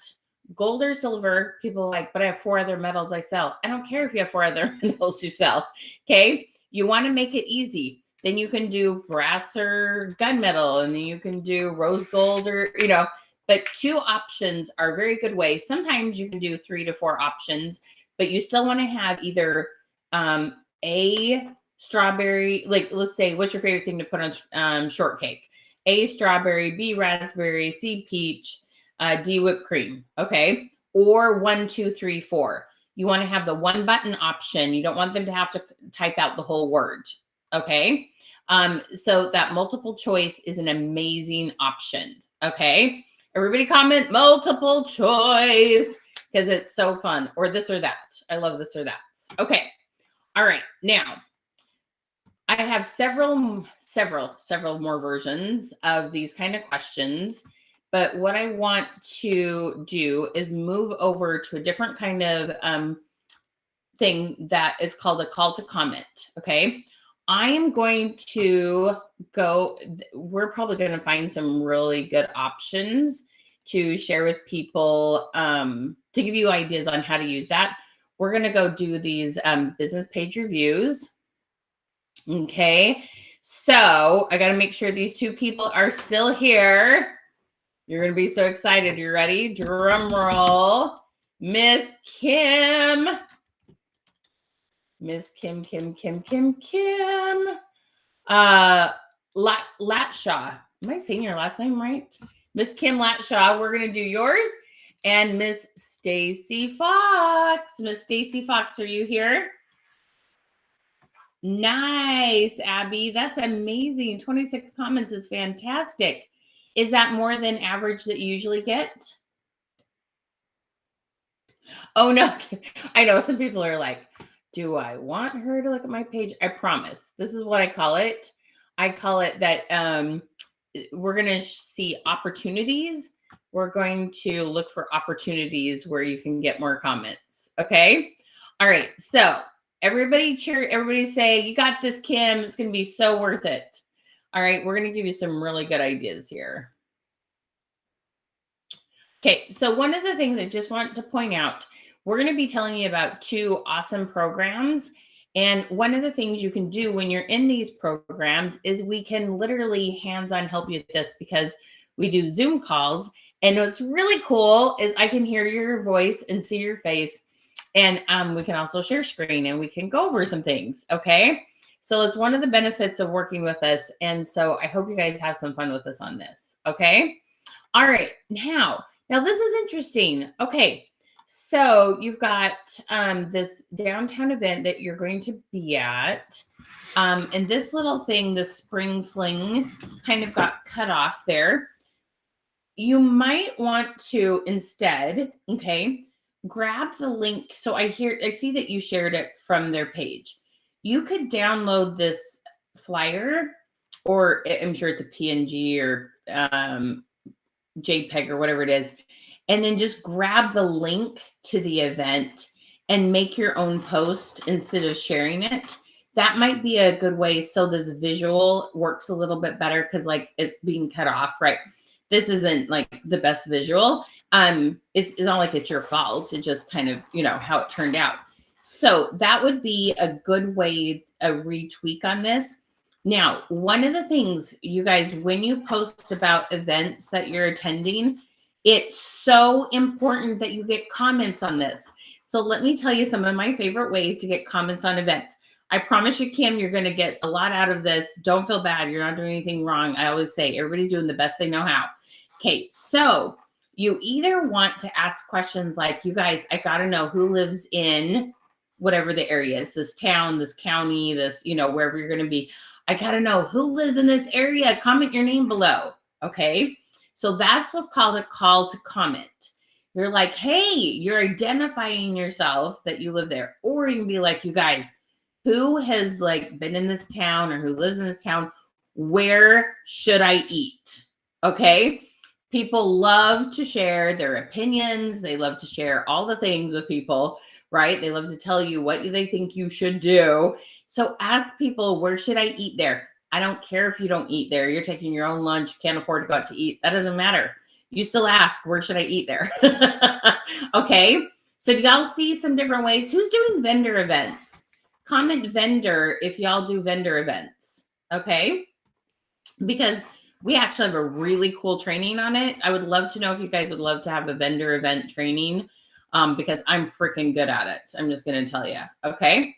Gold or silver. People are like, but I have 4 other metals I sell. I don't care if you have 4 other metals you sell. Okay. You want to make it easy. Then you can do brass or gunmetal, and then you can do rose gold or, but 2 options are a very good way. Sometimes you can do 3 to 4 options, but you still want to have either a strawberry, like let's say, what's your favorite thing to put on shortcake? A, strawberry, B, raspberry, C, peach, D, whipped cream. Okay. Or 1, 2, 3, 4. You want to have the 1 button option. You don't want them to have to type out the whole word. Okay. So that multiple choice is an amazing option. Okay. Everybody comment multiple choice because it's so fun. Or this or that. I love this or that. Okay. All right. Now, I have several more versions of these kind of questions, but what I want to do is move over to a different kind of thing that is called a call to comment. Okay. I am going to go, we're probably going to find some really good options to share with people to give you ideas on how to use that. We're going to go do these business page reviews. Okay, so I got to make sure these 2 people are still here. You're going to be so excited. You ready? Drum roll. Miss Kim. Miss Kim. Latshaw. Am I saying your last name right? Miss Kim Latshaw. We're going to do yours. And Miss Stacy Fox. Miss Stacy Fox, are you here? Nice, Abby. That's amazing. 26 comments is fantastic. Is that more than average that you usually get? Oh, no. I know some people are like, do I want her to look at my page? I promise. This is what I call it. I call it that we're going to see opportunities. We're going to look for opportunities where you can get more comments. Okay. All right. So everybody cheer, everybody say, you got this, Kim. It's going to be so worth it. All right. We're going to give you some really good ideas here. Okay. So one of the things I just want to point out, we're going to be telling you about 2 awesome programs. And one of the things you can do when you're in these programs is we can literally hands-on help you with this because we do Zoom calls. And what's really cool is I can hear your voice and see your face. And we can also share screen and we can go over some things. Okay. So it's one of the benefits of working with us. And so I hope you guys have some fun with us on this. Okay. All right. Now this is interesting. Okay. So you've got this downtown event that you're going to be at. And this little thing, the spring fling, kind of got cut off there. You might want to instead, okay, grab the link. So I see that you shared it from their page. You could download this flyer, or I'm sure it's a PNG or JPEG or whatever it is, and then just grab the link to the event and make your own post instead of sharing it. That might be a good way so this visual works a little bit better because like it's being cut off, right? This isn't like the best visual. It's not like it's your fault. It just kind of, how it turned out. So that would be a good way, a retweak on this. Now, one of the things, you guys, when you post about events that you're attending, it's so important that you get comments on this. So let me tell you some of my favorite ways to get comments on events. I promise you, Kim, you're going to get a lot out of this. Don't feel bad. You're not doing anything wrong. I always say everybody's doing the best they know how. Okay, so you either want to ask questions like, you guys, I got to know who lives in whatever the area is, this town, this county, this, wherever you're going to be. I got to know who lives in this area. Comment your name below. Okay. So that's what's called a call to comment. You're like, hey, you're identifying yourself that you live there. Or you can be like, you guys, who has like been in this town or who lives in this town? Where should I eat? Okay. People love to share their opinions. They love to share all the things with people, right? They love to tell you what they think you should do. So ask people, where should I eat there? I don't care if you don't eat there. You're taking your own lunch, can't afford to go out to eat. That doesn't matter. You still ask, where should I eat there? Okay. So do y'all see some different ways? Who's doing vendor events? Comment vendor if y'all do vendor events. Okay. Because we actually have a really cool training on it. I would love to know if you guys would love to have a vendor event training because I'm freaking good at it. I'm just going to tell you. Okay.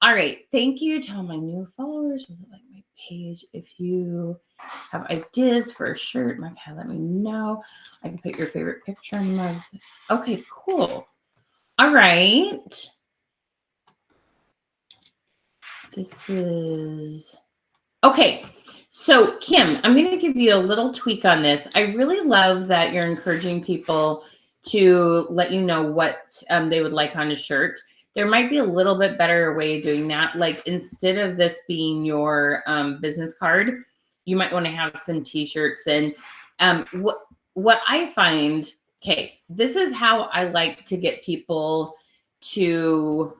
All right. Thank you to all my new followers. Was it like my page? If you have ideas for a shirt, okay, let me know. I can put your favorite picture on mugs. Okay, cool. All right. This is okay. So Kim, I'm going to give you a little tweak on this. I really love that you're encouraging people to let you know what they would like on a shirt. There might be a little bit better way of doing that. Like instead of this being your business card, you might want to have some t-shirts. And what I find, okay, this is how I like to get people to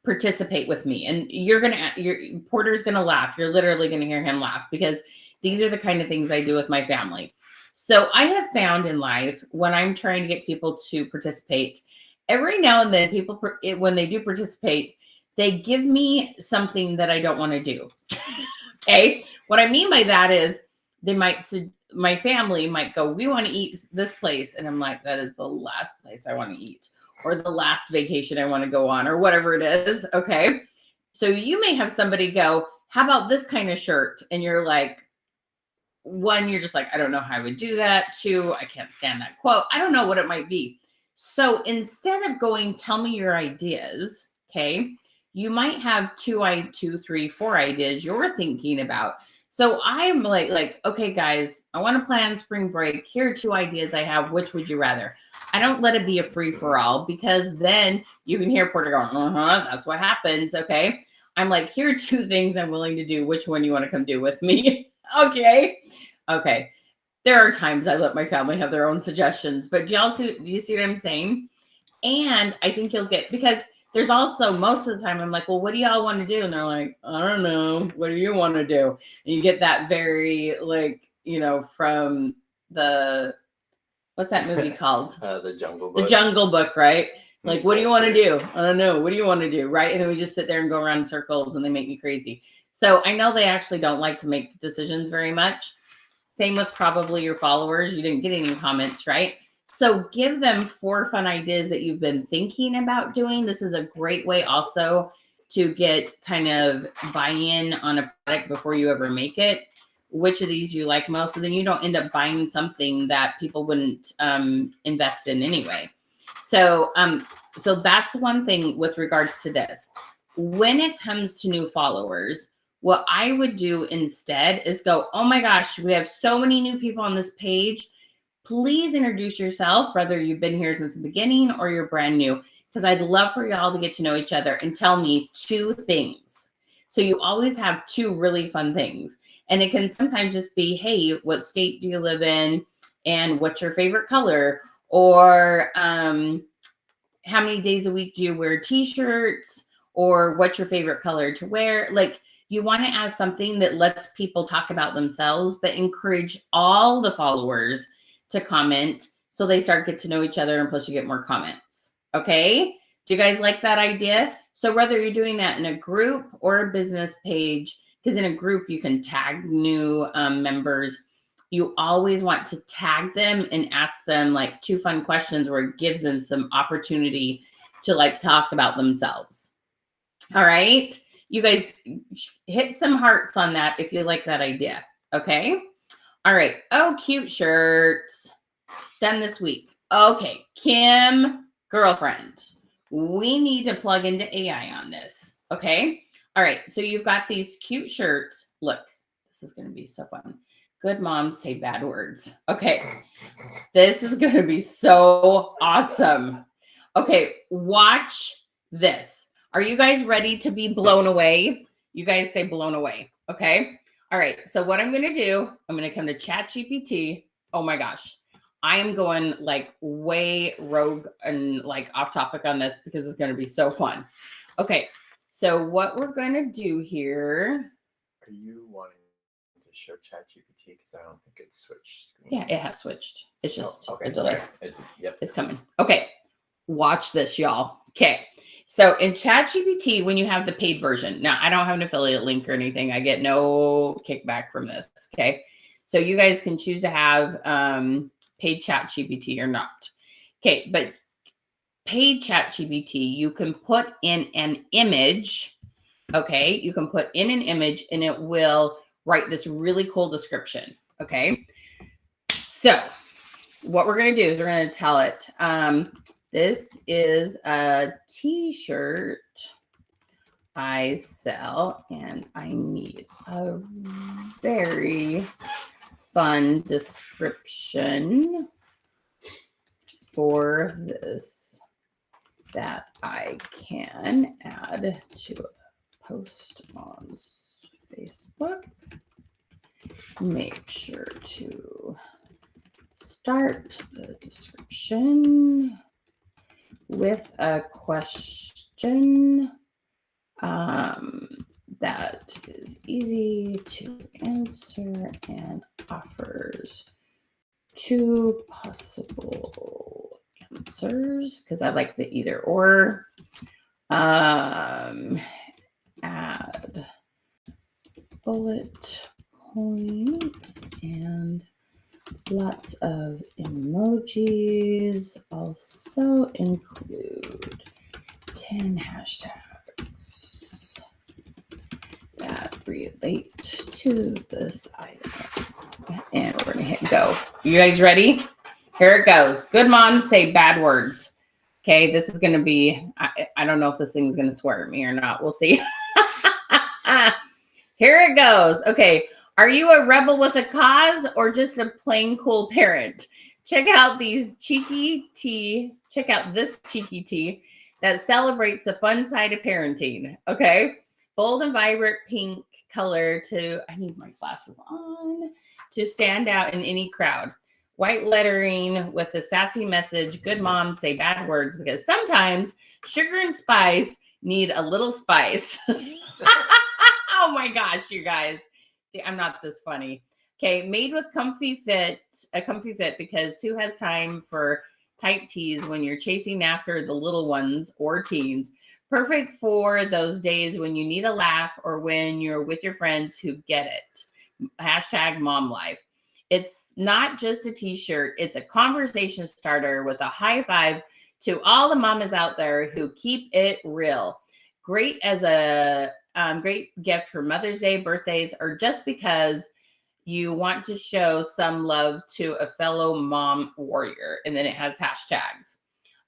participate with me. And Porter's gonna laugh. You're literally gonna hear him laugh because these are the kind of things I do with my family. So I have found in life when I'm trying to get people to participate, every now and then people, when they do participate, they give me something that I don't want to do. Okay. What I mean by that is my family might go, we want to eat this place. And I'm like, that is the last place I want to eat, or the last vacation I want to go on, or whatever it is. Okay. So you may have somebody go, how about this kind of shirt? And you're like, one, you're just like, I don't know how I would do that. Two, I can't stand that quote. I don't know what it might be. So instead of going, tell me your ideas, okay, you might have two, three, four ideas you're thinking about. So I'm like, okay, guys, I want to plan spring break. Here are two ideas I have. Which would you rather? I don't let it be a free for all because then you can hear Porter going, that's what happens. Okay. I'm like, here are two things I'm willing to do. Which one you want to come do with me? Okay. Okay. There are times I let my family have their own suggestions, but do you see what I'm saying? And I think you'll get, because there's also most of the time I'm like, well, what do y'all want to do? And they're like, I don't know. What do you want to do? And you get that very from what's that movie called? The Jungle Book. The Jungle Book, right? Like, what do you want to do? I don't know. What do you want to do? Right. And then we just sit there and go around in circles and they make me crazy. So I know they actually don't like to make decisions very much. Same with probably your followers. You didn't get any comments, right? So give them 4 fun ideas that you've been thinking about doing. This is a great way also to get kind of buy-in on a product before you ever make it. Which of these do you like most? So then you don't end up buying something that people wouldn't invest in anyway. So that's one thing with regards to this. When it comes to new followers, what I would do instead is go, oh my gosh, we have so many new people on this page. Please introduce yourself, whether you've been here since the beginning or you're brand new, because I'd love for y'all to get to know each other and tell me 2 things. So you always have 2 really fun things. And it can sometimes just be, hey, what state do you live in? And what's your favorite color? Or how many days a week do you wear t-shirts? Or what's your favorite color to wear? Like, you want to ask something that lets people talk about themselves, but encourage all the followers to comment so they start get to know each other, and plus you get more comments. Okay. Do you guys like that idea? So whether you're doing that in a group or a business page, because in a group you can tag new members, you always want to tag them and ask them like 2 fun questions where it gives them some opportunity to like talk about themselves. All right. You guys hit some hearts on that if you like that idea. Okay. All right. Oh, cute shirts. Done this week. Okay. Kim, girlfriend, we need to plug into AI on this. Okay. All right. So you've got these cute shirts. Look, this is going to be so fun. Good moms say bad words. Okay. This is going to be so awesome. Okay. Watch this. Are you guys ready to be blown away? You guys say blown away. Okay. All right. So what I'm going to do, I'm going to come to ChatGPT. Oh my gosh. I am going like way rogue and like off topic on this because it's going to be so fun. Okay. So what we're going to do here. Are you wanting to show ChatGPT? Because I don't think it's switched screens. Yeah, it has switched. It's just okay. a delay. Yep. It's coming. Okay. Watch this, y'all. Okay. So in ChatGPT, when you have the paid version, now I don't have an affiliate link or anything. I get no kickback from this. Okay. So you guys can choose to have paid ChatGPT or not. Okay. But paid ChatGPT, you can put in an image. Okay. You can put in an image and it will write this really cool description. Okay. So what we're going to do is we're going to tell it, this is a t-shirt I sell and I need a very fun description for this that I can add to a post on Facebook. Make sure to start the description with a question that is easy to answer and offers two possible answers because I like the either or. Add bullet points and lots of emojis. Also include 10 hashtags that relate to this item. And we're going to hit go. You guys ready? Here it goes. Good moms say bad words. Okay, this is going to be, I don't know if this thing's going to swear at me or not. We'll see. Here it goes. Okay. Are you a rebel with a cause or just a plain cool parent? Check out this cheeky tea that celebrates the fun side of parenting. Okay. Bold and vibrant pink color I need my glasses on, to stand out in any crowd. White lettering with a sassy message. Good moms say bad words because sometimes sugar and spice need a little spice. Oh my gosh, you guys. See, I'm not this funny. Okay, made with a comfy fit because who has time for tight tees when you're chasing after the little ones or teens? Perfect for those days when you need a laugh or when you're with your friends who get it. Hashtag mom life. It's not just a t-shirt. It's a conversation starter with a high five to all the mamas out there who keep it real. Great as a great gift for Mother's Day, birthdays, or just because you want to show some love to a fellow mom warrior. And then it has hashtags.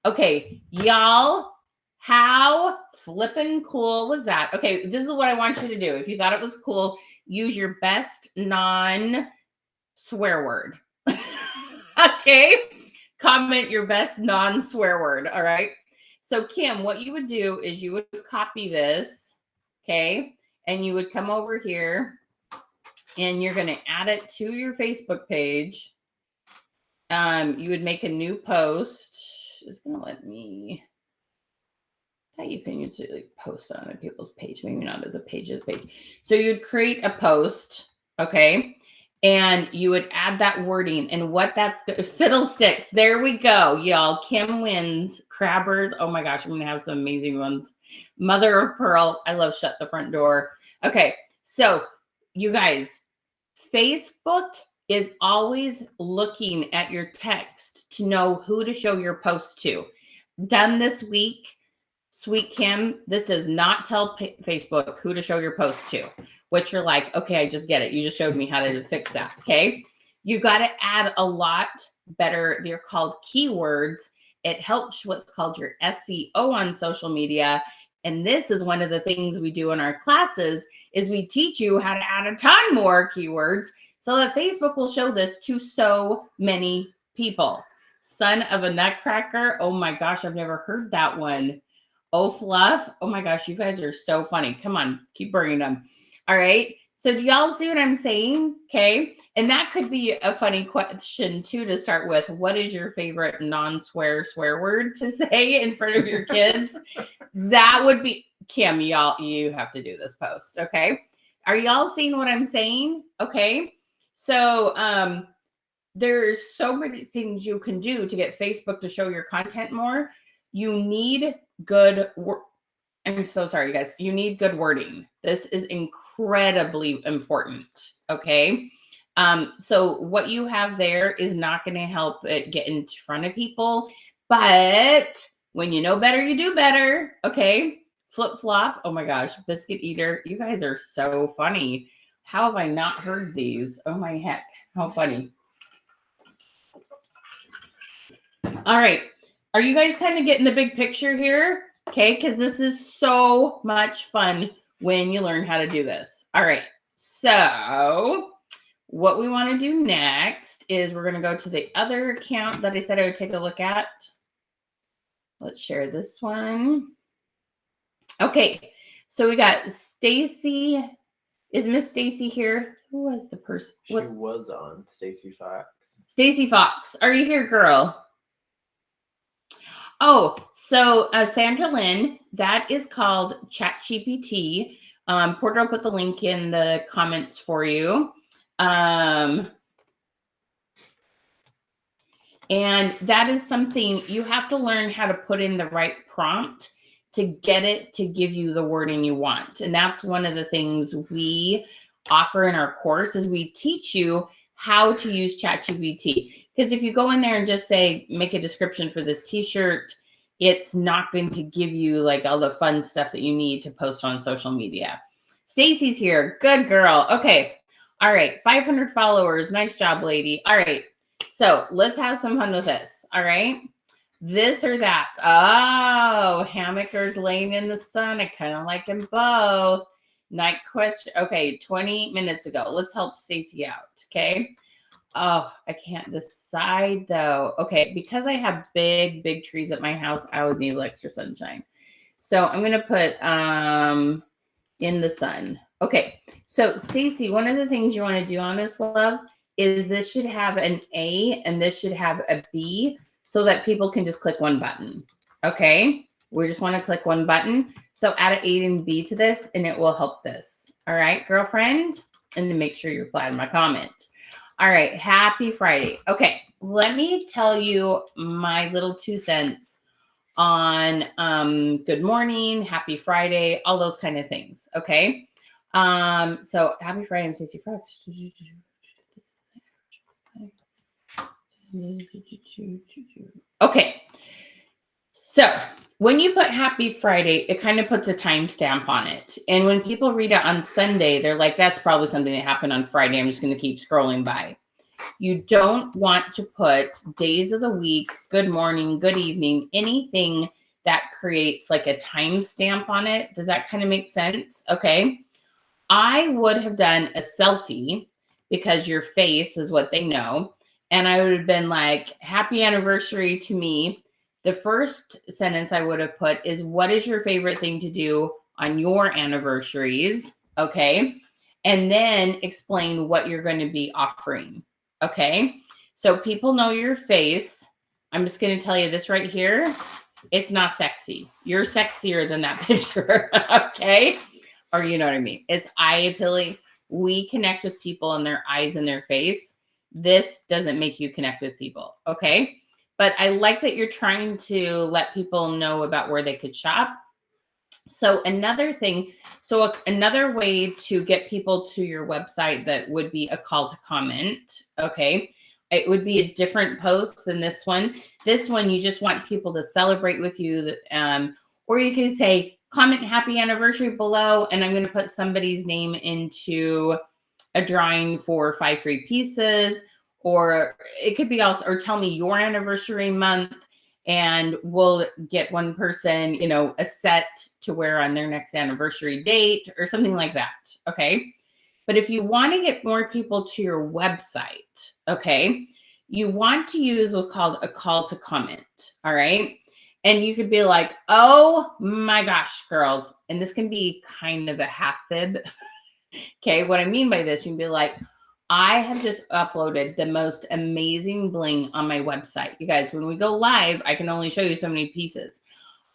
Okay, y'all, how flippin' cool was that? Okay, this is what I want you to do. If you thought it was cool, use your best non-swear word. Okay, comment your best non-swear word, all right? So Kim, what you would do is you would copy this, okay? And you would come over here and you're going to add it to your Facebook page. You would make a new post. It's going to let me, that you can usually post on other people's page, maybe not as a page. So you'd create a post, okay? And you would add that wording and what that's good. Fiddlesticks. There we go, y'all. Kim wins. Crabbers. Oh my gosh, I'm going to have some amazing ones. Mother of Pearl. I love Shut the Front Door. Okay, so you guys, Facebook is always looking at your text to know who to show your post to. Done this week, Sweet Kim, this does not tell Facebook who to show your post to, which you're like, okay, I just get it. You just showed me how to fix that, okay? You got to add a lot better. They're called keywords. It helps what's called your SEO on social media. And this is one of the things we do in our classes is we teach you how to add a ton more keywords so that Facebook will show this to so many people. Son of a nutcracker. Oh my gosh, I've never heard that one. Oh, fluff. Oh my gosh, you guys are so funny. Come on, keep bringing them. All right. So do y'all see what I'm saying? Okay. And that could be a funny question too to start with. What is your favorite non-swear word to say in front of your kids? That would be, Kim, you have to do this post. Okay. Are y'all seeing what I'm saying? Okay. So there's so many things you can do to get Facebook to show your content more. You need good work. I'm so sorry, you guys. You need good wording. This is incredibly important. Okay. So what you have there is not going to help it get in front of people. But when you know better, you do better. Okay. Flip flop. Oh my gosh. Biscuit eater. You guys are so funny. How have I not heard these? Oh my heck. How funny. All right. Are you guys kind of getting the big picture here? Okay, because this is so much fun when you learn how to do this. All right, so what we want to do next is we're going to go to the other account that I said I would take a look at. Let's share this one. Okay, so we got Stacy. Is Miss Stacy here? Who was the person? She was on Stacy Fox. Stacy Fox, are you here, girl? Oh, so Sandra Lynn, that is called ChatGPT. Porter will put the link in the comments for you. And that is something you have to learn how to put in the right prompt to get it to give you the wording you want. And that's one of the things we offer in our course is we teach you how to use ChatGPT. Because if you go in there and just say, make a description for this t-shirt, it's not going to give you like all the fun stuff that you need to post on social media. Stacy's here. Good girl. Okay. All right. 500 followers. Nice job, lady. All right. So let's have some fun with this. All right. This or that. Oh, hammock or laying in the sun. I kind of like them both. Night question. Okay. 20 minutes ago. Let's help Stacy out. Okay. Oh, I can't decide though. Okay, because I have big trees at my house, I would need extra sunshine. So I'm gonna put in the sun. Okay, so Stacy, one of the things you want to do on this, love, is this should have an A and this should have a B so that people can just click one button. Okay, we just want to click one button. So add an A and B to this and it will help this. All right, girlfriend, and then make sure you reply to my comment. All right, happy Friday. Okay, let me tell you my little 2 cents on good morning, happy Friday, all those kind of things. Okay. So happy Friday, I'm Stacey Fox. Okay. So when you put happy Friday, it kind of puts a timestamp on it. And when people read it on Sunday, they're like, that's probably something that happened on Friday. I'm just going to keep scrolling by. You don't want to put days of the week, good morning, good evening, anything that creates like a timestamp on it. Does that kind of make sense? Okay. I would have done a selfie because your face is what they know. And I would have been like, happy anniversary to me. The first sentence I would have put is, what is your favorite thing to do on your anniversaries? Okay. And then explain what you're going to be offering. Okay. So people know your face. I'm just going to tell you this right here. It's not sexy. You're sexier than that picture. Okay. Or you know what I mean? It's eye appealing. We connect with people in their eyes and their face. This doesn't make you connect with people. Okay. But I like that you're trying to let people know about where they could shop. So another thing, so another way to get people to your website that would be a call to comment. Okay. It would be a different post than this one. This one, you just want people to celebrate with you. Or you can say, comment happy anniversary below, and I'm going to put somebody's name into a drawing for 5 free pieces. Or it could be also, or tell me your anniversary month, and we'll get one person, you know, a set to wear on their next anniversary date or something like that. Okay. But if you want to get more people to your website, okay, you want to use what's called a call to comment. All right. And you could be like, oh my gosh, girls. And this can be kind of a half fib. Okay. What I mean by this, you can be like, I have just uploaded the most amazing bling on my website. You guys, when we go live, I can only show you so many pieces.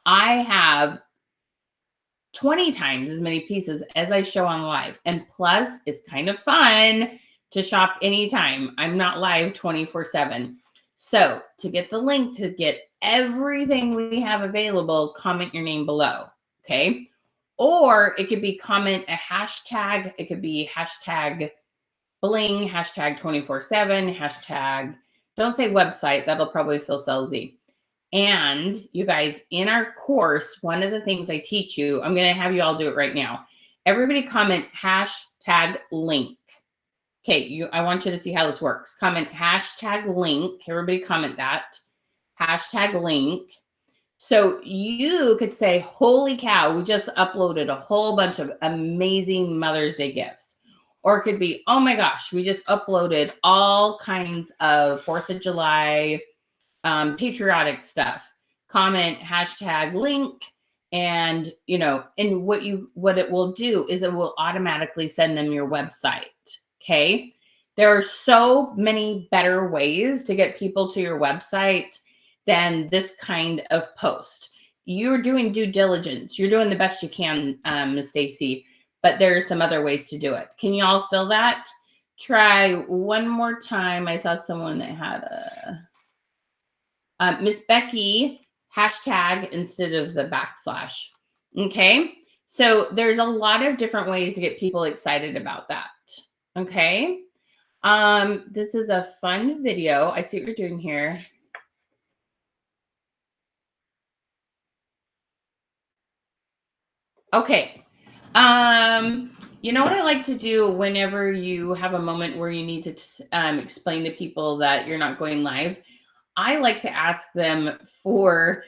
I have 20 times as many pieces as I show on live. And plus, it's kind of fun to shop anytime. I'm not live 24/7. So to get the link to get everything we have available, comment your name below. Okay. Or it could be comment a hashtag. It could be hashtag bling, hashtag 24/7, hashtag don't say website. That'll probably feel salesy. And you guys, in our course, one of the things I teach you, I'm going to have you all do it right now. Everybody comment hashtag link. Okay, I want you to see how this works. Comment hashtag link. Everybody comment that. Hashtag link. So you could say, holy cow, we just uploaded a whole bunch of amazing Mother's Day gifts. Or it could be, oh my gosh, we just uploaded all kinds of 4th of July patriotic stuff. Comment hashtag link, and and what it will do is it will automatically send them your website. Okay. There are so many better ways to get people to your website than this kind of post. You're doing due diligence. You're doing the best you can, Miss Stacy, but there are some other ways to do it. Can you all feel that? Try one more time. I saw someone that had Miss Becky, hashtag instead of the backslash. Okay. So there's a lot of different ways to get people excited about that. Okay. This is a fun video. I see what you're doing here. Okay. You know what I like to do whenever you have a moment where you need to explain to people that you're not going live? I like to ask them for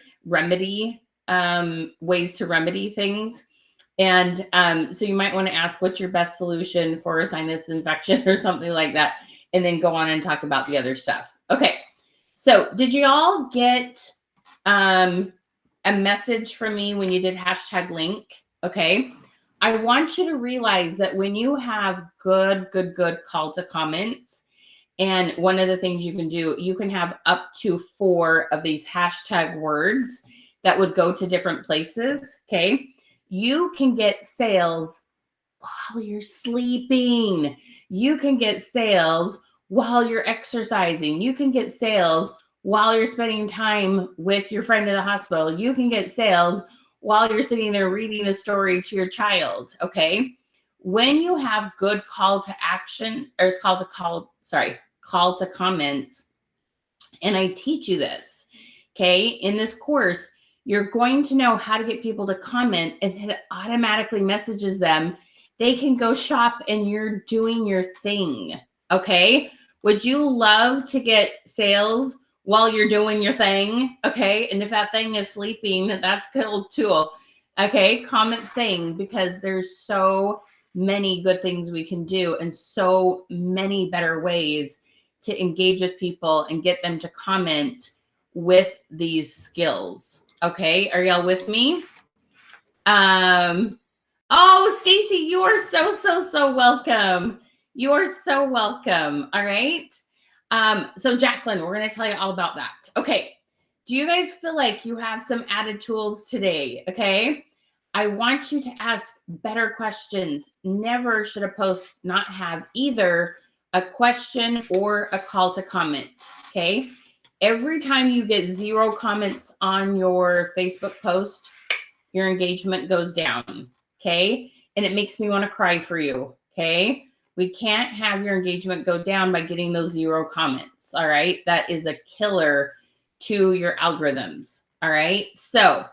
ways to remedy things. And so you might want to ask, what's your best solution for a sinus infection or something like that? And then go on and talk about the other stuff. Okay. So did you all get a message from me when you did hashtag link? Okay. I want you to realize that when you have good call to comments, and one of the things you can do, you can have up to 4 of these hashtag words that would go to different places. Okay. You can get sales while you're sleeping. You can get sales while you're exercising. You can get sales while you're spending time with your friend in the hospital. You can get sales while you're sitting there reading a story to your child. Okay. When you have good call to action, or it's called call to comments, and I teach you this, okay, in this course, you're going to know how to get people to comment, and it automatically messages them. They can go shop and you're doing your thing. Okay. Would you love to get sales while you're doing your thing? Okay. And if that thing is sleeping, that's cool too. Okay. Comment thing, because there's so many good things we can do and so many better ways to engage with people and get them to comment with these skills. Okay. Are y'all with me? Oh, Stacy, you are so welcome. You are so welcome. All right. So Jacqueline, we're going to tell you all about that. Okay. Do you guys feel like you have some added tools today? Okay. I want you to ask better questions. Never should a post not have either a question or a call to comment. Okay. Every time you get 0 comments on your Facebook post, your engagement goes down. Okay. And it makes me want to cry for you. Okay. We can't have your engagement go down by getting those 0 comments. All right. That is a killer to your algorithms. All right. So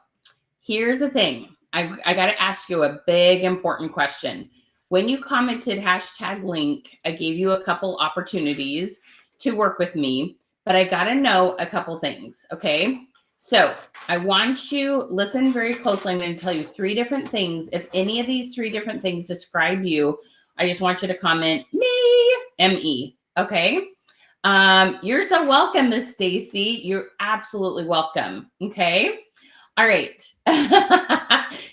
here's the thing. I got to ask you a big, important question. When you commented hashtag link, I gave you a couple opportunities to work with me, but I got to know a couple things. Okay. So I want you to listen very closely. I'm going to tell you 3 different things. If any of these 3 different things describe you, I just want you to comment me, M-E, okay? You're so welcome, Miss Stacy. You're absolutely welcome, okay? All right.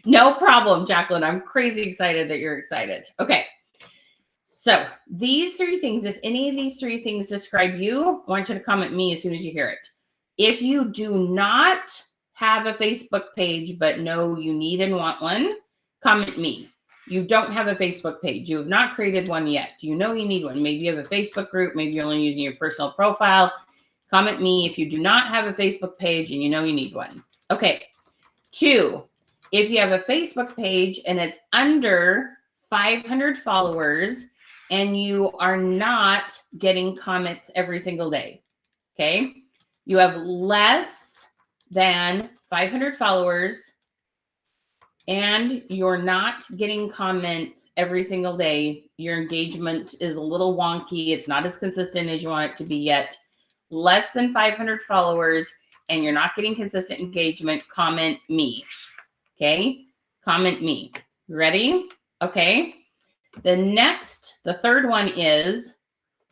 No problem, Jacqueline. I'm crazy excited that you're excited. Okay. So these three things, if any of these three things describe you, I want you to comment me as soon as you hear it. If you do not have a Facebook page, but know you need and want one, comment me. You don't have a Facebook page. You have not created one yet. You know you need one. Maybe you have a Facebook group. Maybe you're only using your personal profile. Comment me if you do not have a Facebook page and you know you need one. Okay. 2, if you have a Facebook page and it's under 500 followers and you are not getting comments every single day, okay? You have less than 500 followers and you're not getting comments every single day. Your engagement is a little wonky. It's not as consistent as you want it to be yet. Less than 500 followers and you're not getting consistent engagement, comment me. Okay, comment me. Ready? Okay. The third one is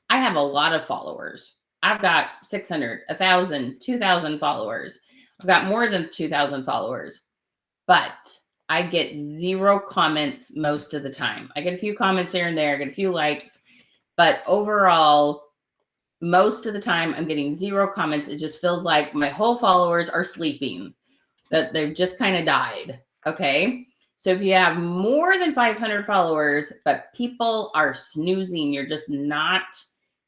I have a lot of followers. I've got 600, 1,000, 2,000 followers. I've got more than 2,000 followers, but I get 0 comments most of the time. I get a few comments here and there, I get a few likes, but overall, most of the time I'm getting 0 comments. It just feels like my whole followers are sleeping, that they've just kind of died. Okay. So if you have more than 500 followers, but people are snoozing, you're just not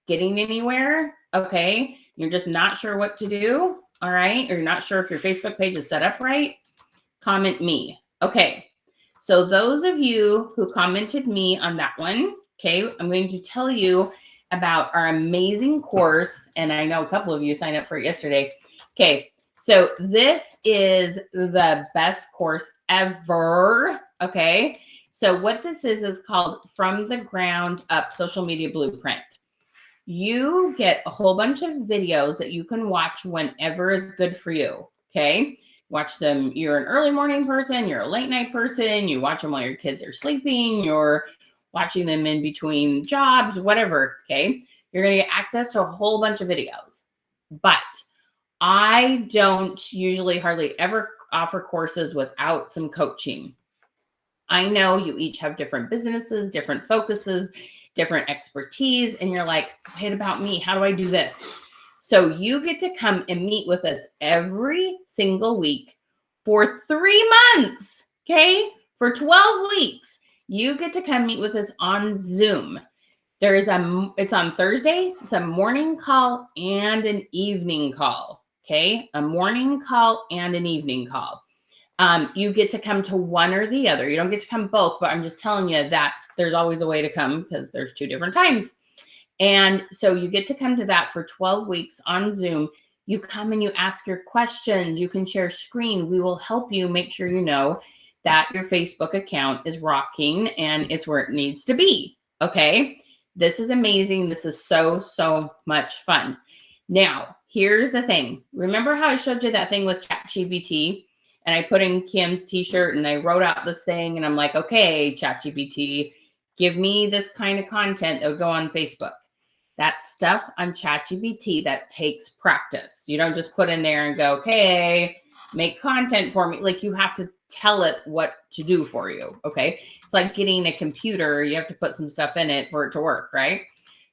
getting anywhere. Okay. You're just not sure what to do. All right. Or you're not sure if your Facebook page is set up right. Comment me. Okay. So those of you who commented me on that one, okay, I'm going to tell you about our amazing course. And I know a couple of you signed up for it yesterday. Okay. So this is the best course ever, okay? So what this is called From the Ground Up Social Media Blueprint. You get a whole bunch of videos that you can watch whenever is good for you, okay? Watch them. You're an early morning person, you're a late night person, you watch them while your kids are sleeping, you're watching them in between jobs, whatever, okay? You're going to get access to a whole bunch of videos. But I don't usually hardly ever offer courses without some coaching. I know you each have different businesses, different focuses, different expertise, and you're like, what about me? How do I do this? So you get to come and meet with us every single week for 3 months, okay? For 12 weeks, you get to come meet with us on Zoom. It's on Thursday. It's a morning call and an evening call. Okay, a morning call and an evening call. You get to come to one or the other. You don't get to come both, but I'm just telling you that there's always a way to come because there's 2 different times. And so you get to come to that for 12 weeks on Zoom. You come and you ask your questions. You can share screen. We will help you make sure you know that your Facebook account is rocking and it's where it needs to be. Okay, this is amazing. This is so, so much fun. Now, here's the thing. Remember how I showed you that thing with ChatGPT and I put in Kim's t-shirt and I wrote out this thing and I'm like, okay, ChatGPT, give me this kind of content that would go on Facebook. That stuff on ChatGPT that takes practice. You don't just put in there and go, okay, make content for me. Like you have to tell it what to do for you. Okay. It's like getting a computer. You have to put some stuff in it for it to work, right?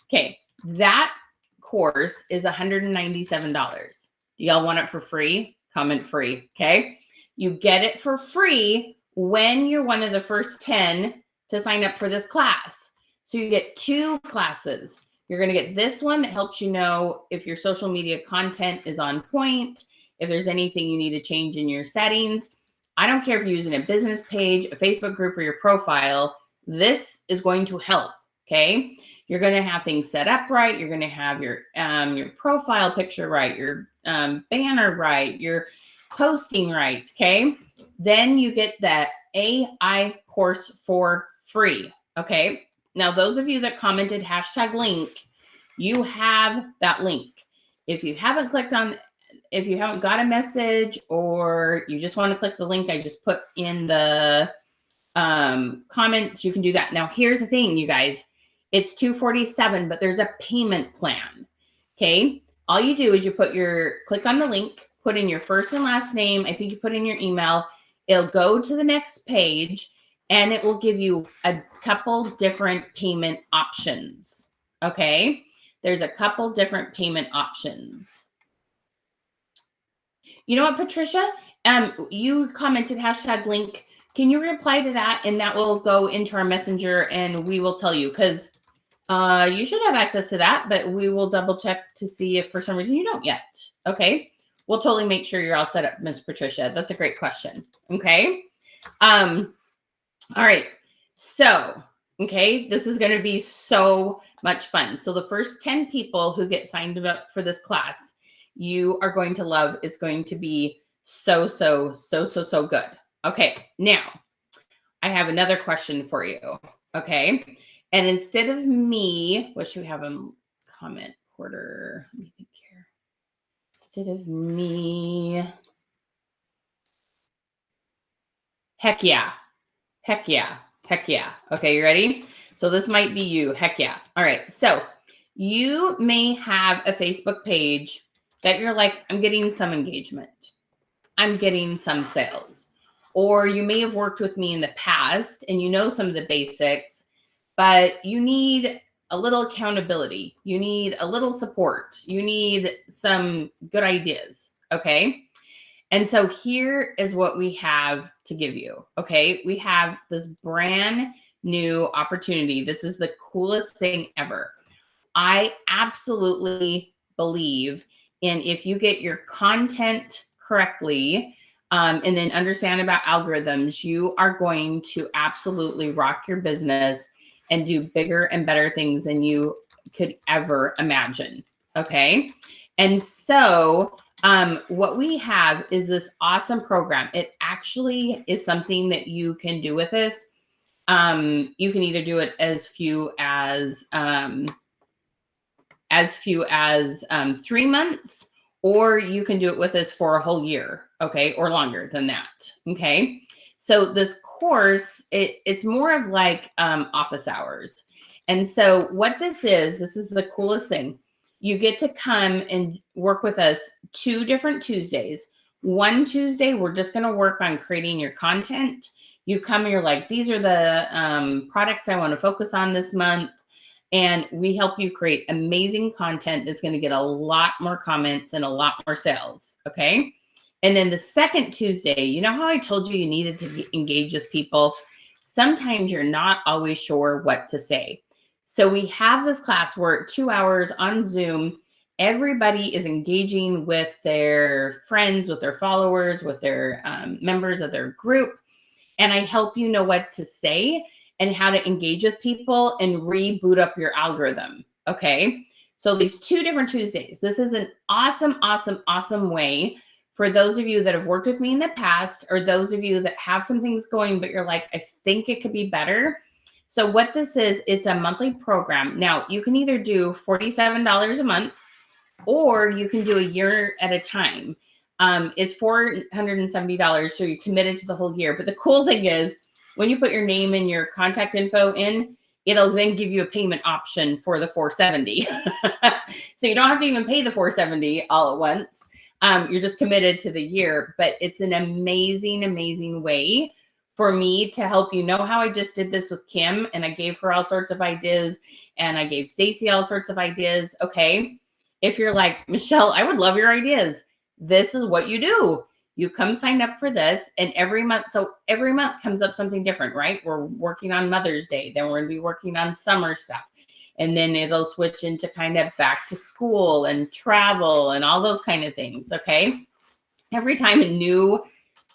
Okay. That course is $197. Do y'all want it for free? Comment free. Okay. You get it for free when you're one of the first 10 to sign up for this class. So you get 2 classes. You're going to get this one that helps you know if your social media content is on point, if there's anything you need to change in your settings. I don't care if you're using a business page, a Facebook group, or your profile. This is going to help. Okay. You're going to have things set up right. You're going to have your profile picture right, your banner right, your posting right. Okay. Then you get that AI course for free. Okay. Now, those of you that commented #link, you have that link. If you haven't got a message or you just want to click the link I just put in the comments, you can do that. Now, here's the thing, you guys. It's $247, but there's a payment plan. Okay. All you do is you click on the link, put in your first and last name. I think you put in your email. It'll go to the next page and it will give you a couple different payment options. Okay. There's a couple different payment options. You know what, Patricia? You commented #link. Can you reply to that? And that will go into our messenger and we will tell you, because you should have access to that, but we will double check to see if for some reason you don't yet. Okay. We'll totally make sure you're all set up, Miss Patricia. That's a great question. Okay. All right. So, okay, this is going to be so much fun. So the first 10 people who get signed up for this class, you are going to love. It's going to be so good. Okay. Now, I have another question for you. Okay. And instead of me, what should we have a comment, Porter? Let me think here. Instead of me. Heck yeah. Heck yeah. Heck yeah. Okay, you ready? So this might be you. Heck yeah. All right. So you may have a Facebook page that you're like, I'm getting some engagement. I'm getting some sales. Or you may have worked with me in the past and you know some of the basics, but you need a little accountability. You need a little support. You need some good ideas. Okay. And so here is what we have to give you. Okay. We have this brand new opportunity. This is the coolest thing ever. I absolutely believe in, if you get your content correctly, and then understand about algorithms, you are going to absolutely rock your business and do bigger and better things than you could ever imagine. Okay. And so what we have is this awesome program. It actually is something that you can do with this. You can either do it as few as 3 months, or you can do it with us for a whole year, okay, or longer than that, okay? So this course, it's more of like office hours. And so what this is the coolest thing. You get to come and work with us 2 different Tuesdays. One Tuesday, we're just gonna work on creating your content. You come and you're like, these are the products I wanna focus on this month. And we help you create amazing content that's going to get a lot more comments and a lot more sales. Okay. And then the second Tuesday, you know how I told you you needed to engage with people? Sometimes you're not always sure what to say. So we have this class where 2 hours on Zoom, everybody is engaging with their friends, with their followers, with their members of their group. And I help you know what to say and how to engage with people and reboot up your algorithm. Okay. So these 2 different Tuesdays, this is an awesome way for those of you that have worked with me in the past, or those of you that have some things going, but you're like, I think it could be better. So what this is, it's a monthly program. Now you can either do $47 a month, or you can do a year at a time. It's $470. So you're committed to the whole year. But the cool thing is, when you put your name and your contact info in, it'll then give you a payment option for the $470. So you don't have to even pay the $470 all at once. You're just committed to the year. But it's an amazing way for me to help you know how I just did this with Kim, and I gave her all sorts of ideas, and I gave Stacy all sorts of ideas. Okay. If you're like, Michelle, I would love your ideas, this is what you do. You come sign up for this, and every month comes up something different, right? We're working on Mother's Day. Then we're going to be working on summer stuff. And then it'll switch into kind of back to school and travel and all those kind of things, okay? Every time a new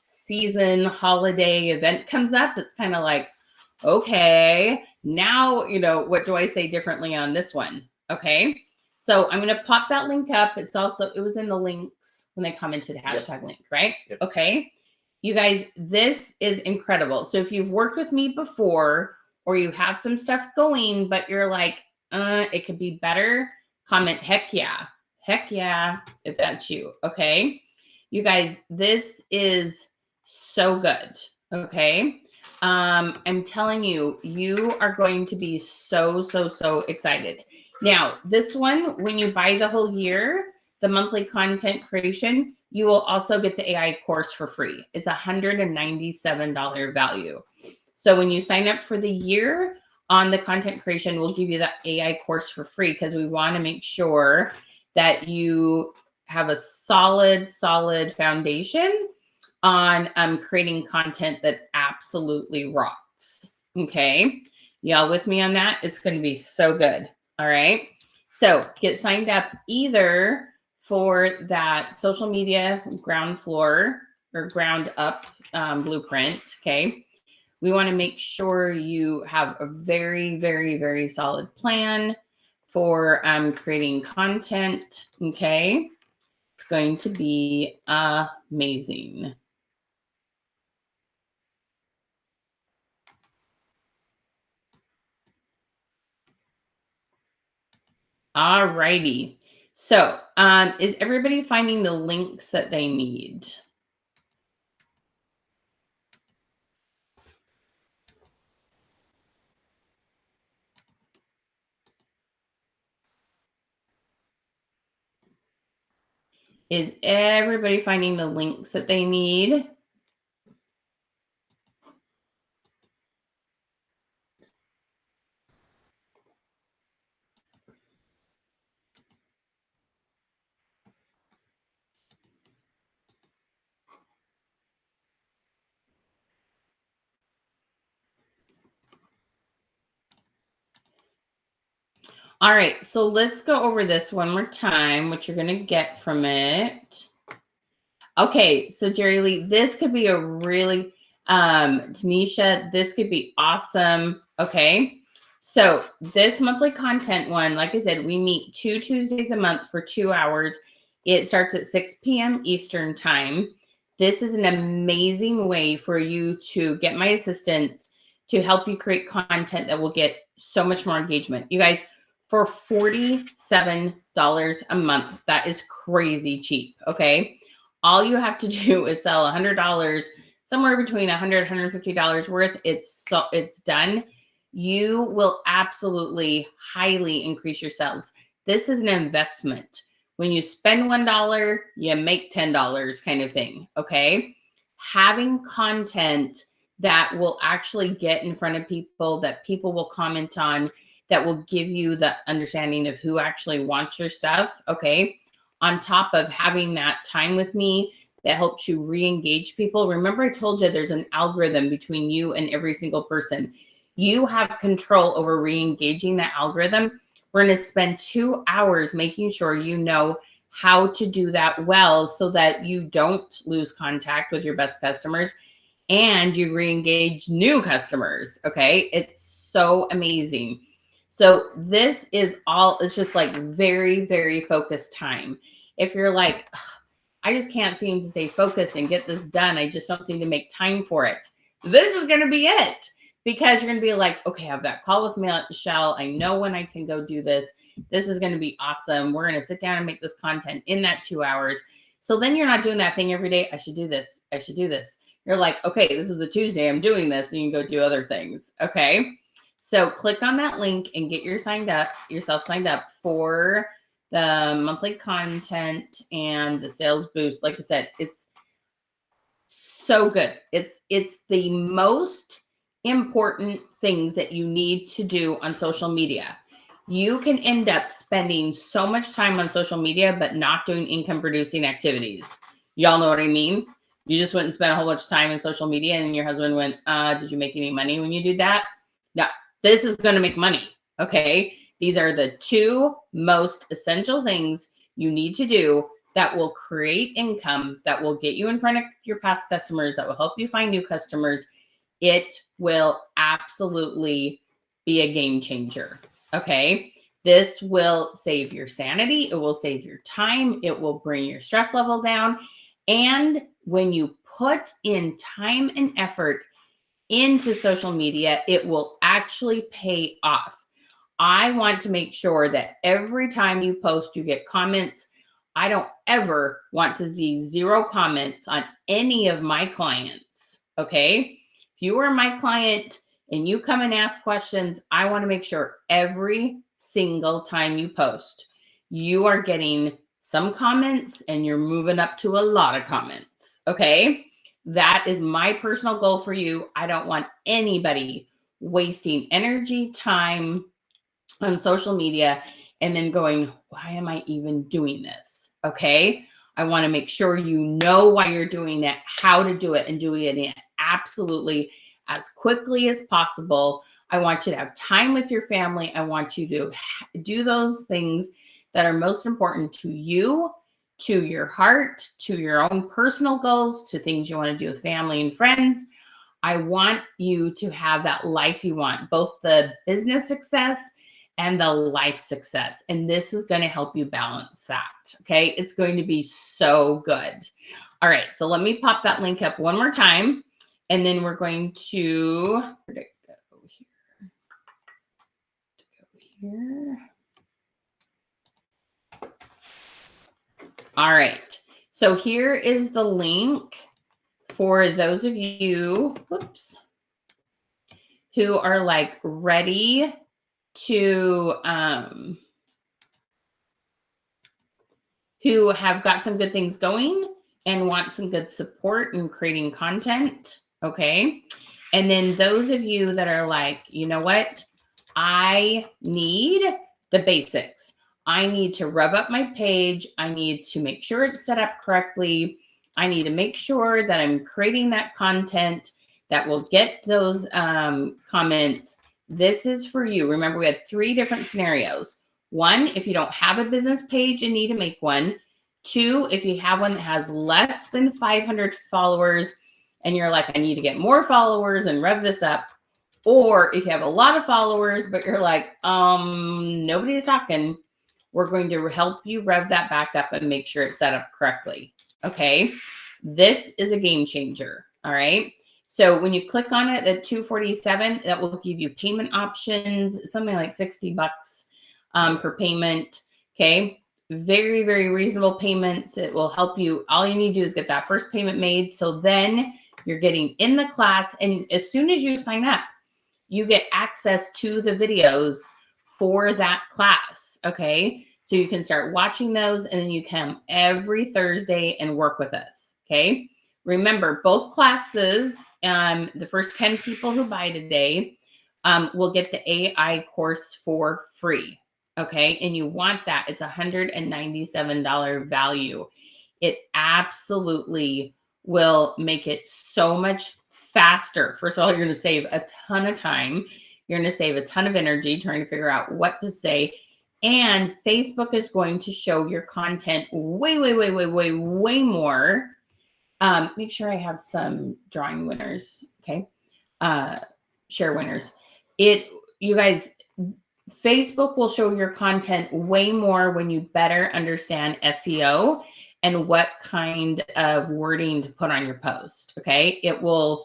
season, holiday event comes up, it's kind of like, okay, now, what do I say differently on this one? Okay. So I'm going to pop that link up. It was in the links when they commented #link, right? Yep. Okay. You guys, this is incredible. So if you've worked with me before, or you have some stuff going, but you're like, it could be better, comment heck yeah, if that's you. Okay. You guys, this is so good. Okay. I'm telling you, you are going to be so excited. Now, this one, when you buy the whole year, the monthly content creation, you will also get the AI course for free. It's $197 value. So when you sign up for the year on the content creation, we'll give you that AI course for free because we want to make sure that you have a solid foundation on creating content that absolutely rocks. Okay. Y'all with me on that? It's going to be so good. All right. So get signed up either for that social media ground floor or ground up blueprint. Okay. We want to make sure you have a very solid plan for creating content. Okay. It's going to be amazing. All righty. So, is everybody finding the links that they need? Is everybody finding the links that they need? All right, so let's go over this one more time, what you're going to get from it. Okay, so Jerry Lee, this could be a really, Tanisha, this could be awesome. Okay, so this monthly content one, like I said, we meet 2 Tuesdays a month for 2 hours. It starts at 6 p.m. Eastern time. This is an amazing way for you to get my assistance to help you create content that will get so much more engagement. You guys, for $47 a month, that is crazy cheap, okay? All you have to do is sell $100, somewhere between $100, $150 worth. It's done. You will absolutely highly increase your sales. This is an investment. When you spend $1, you make $10 kind of thing. Okay. Having content that will actually get in front of people, that people will comment on, that will give you the understanding of who actually wants your stuff. Okay. On top of having that time with me that helps you re-engage people. Remember, I told you there's an algorithm between you and every single person. You have control over re-engaging that algorithm. We're going to spend 2 hours making sure you know how to do that well so that you don't lose contact with your best customers and you re-engage new customers. Okay. It's so amazing. So this is all, it's just like very focused time. If you're like, I just can't seem to stay focused and get this done, I just don't seem to make time for it, this is going to be it, because you're going to be like, okay, I have that call with Michelle. I know when I can go do this. This is going to be awesome. We're going to sit down and make this content in that 2 hours. So then you're not doing that thing every day. I should do this. I should do this. You're like, okay, this is the Tuesday. I'm doing this. And you can go do other things. Okay. So click on that link and get yourself signed up for the monthly content and the sales boost. Like I said, it's so good. It's the most important things that you need to do on social media. You can end up spending so much time on social media, but not doing income producing activities. Y'all know what I mean? You just went and spent a whole bunch of time in social media and your husband went, did you make any money when you did that? No, this is going to make money. Okay. These are the 2 most essential things you need to do that will create income, that will get you in front of your past customers, that will help you find new customers. It will absolutely be a game changer. Okay. This will save your sanity. It will save your time. It will bring your stress level down. And when you put in time and effort into social media, it will actually pay off. I want to make sure that every time you post, you get comments. I don't ever want to see 0 comments on any of my clients. Okay. If you are my client and you come and ask questions, I want to make sure every single time you post, you are getting some comments and you're moving up to a lot of comments. Okay. That is my personal goal for you. I don't want anybody wasting energy, time on social media and then going, why am I even doing this? Okay. I want to make sure you know why you're doing it, how to do it, and doing it absolutely as quickly as possible. I want you to have time with your family. I want you to do those things that are most important to you, to your heart, to your own personal goals, to things you want to do with family and friends. I want you to have that life you want, both the business success and the life success. And this is going to help you balance that. Okay. It's going to be so good. All right. So let me pop that link up one more time. And then we're going to go here. All right. So here is the link for those of you, who are like ready to, who have got some good things going and want some good support in creating content. Okay. And then those of you that are like, you know what? I need the basics. I need to rev up my page. I need to make sure it's set up correctly. I need to make sure that I'm creating that content that will get those comments. This is for you. Remember, we had 3 different scenarios. 1, if you don't have a business page and need to make one. 2, if you have one that has less than 500 followers and you're like, I need to get more followers and rev this up. Or if you have a lot of followers, but you're like, nobody's talking, we're going to help you rev that back up and make sure it's set up correctly. Okay. This is a game changer. All right. So when you click on it at $247, that will give you payment options, something like $60 per payment. Okay. Very, very reasonable payments. It will help you. All you need to do is get that first payment made. So then you're getting in the class. And as soon as you sign up, you get access to the videos for that class. Okay. So you can start watching those and then you come every Thursday and work with us. Okay. Remember, both classes, the first 10 people who buy today will get the AI course for free. Okay. And you want that. It's $197 value. It absolutely will make it so much faster. First of all, you're going to save a ton of time. You're going to save a ton of energy trying to figure out what to say. And Facebook is going to show your content way, way, way, way, way, way more. Make sure I have some drawing winners. Okay. Share winners. You guys, Facebook will show your content way more when you better understand SEO and what kind of wording to put on your post. Okay. It will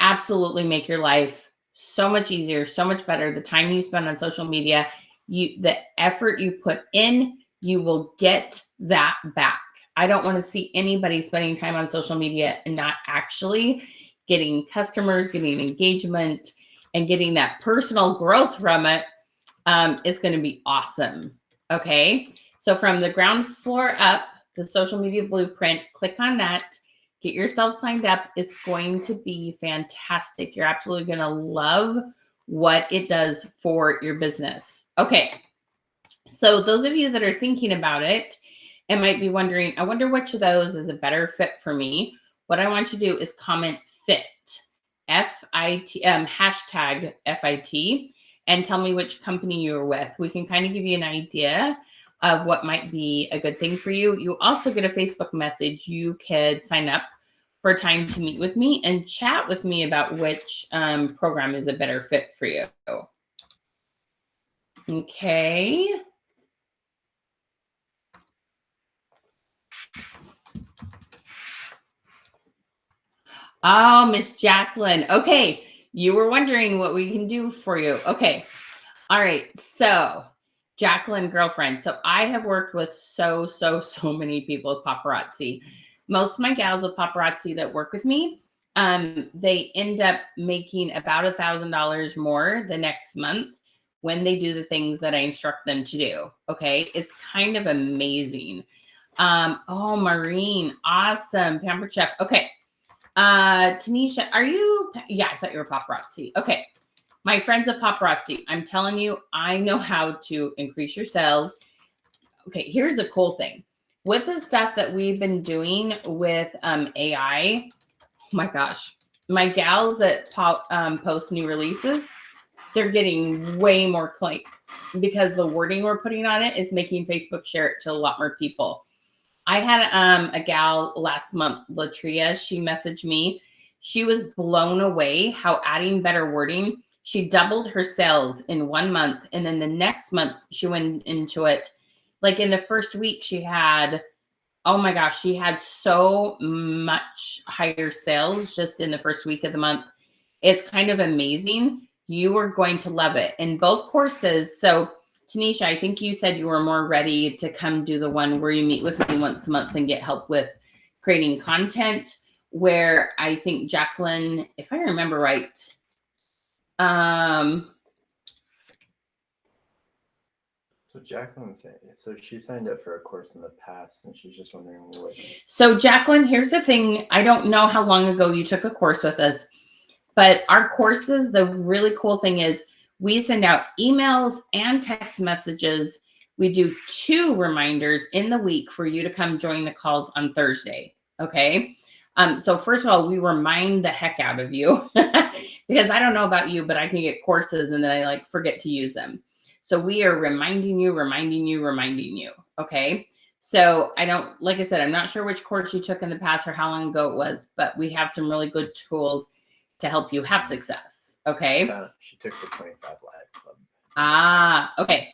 absolutely make your life so much easier, so much better. The time you spend on social media, the effort you put in, you will get that back. I don't want to see anybody spending time on social media and not actually getting customers, getting engagement, and getting that personal growth from it. It's going to be awesome. Okay. So from the ground floor up, the social media blueprint, click on that. Get yourself signed up. It's going to be fantastic. You're absolutely going to love what it does for your business. Okay. So those of you that are thinking about it and might be wondering, I wonder which of those is a better fit for me. What I want you to do is comment FIT, F-I-T, hashtag FIT, and tell me which company you're with. We can kind of give you an idea of what might be a good thing for you. You also get a Facebook message. You could sign up for time to meet with me and chat with me about which program is a better fit for you. Okay. Oh, Miss Jacqueline. Okay. You were wondering what we can do for you. Okay. All right. So Jacqueline, girlfriend. So I have worked with so many people with paparazzi. Most of my gals with paparazzi that work with me, they end up making about $1,000 more the next month when they do the things that I instruct them to do. Okay. It's kind of amazing. Oh, Maureen. Awesome. Pampered Chef. Okay. Tanisha, are you? Yeah, I thought you were paparazzi. Okay. My friends of paparazzi, I'm telling you, I know how to increase your sales. Okay. Here's the cool thing with the stuff that we've been doing with AI. Oh my gosh, my gals that post new releases, they're getting way more clicks because the wording we're putting on it is making Facebook share it to a lot more people. I had a gal last month, Latria. She messaged me. She was blown away how adding better wording, she doubled her sales in 1 month. And then the next month she went into it. Like in the first week she had, oh my gosh, she had so much higher sales just in the first week of the month. It's kind of amazing. You are going to love it. In both courses, so Tanisha, I think you said you were more ready to come do the one where you meet with me once a month and get help with creating content, where I think Jacqueline, if I remember right, So Jacqueline said, so she signed up for a course in the past and she's just wondering what. So Jacqueline, here's the thing. I don't know how long ago you took a course with us, but our courses, the really cool thing is we send out emails and text messages. We do 2 reminders in the week for you to come join the calls on Thursday. Okay. So first of all, we remind the heck out of you because I don't know about you, but I can get courses and then I like forget to use them. So we are reminding you. Okay. So I don't, like I said, I'm not sure which course you took in the past or how long ago it was, but we have some really good tools to help you have success. Okay. She took the 25 Live Club. Ah, okay.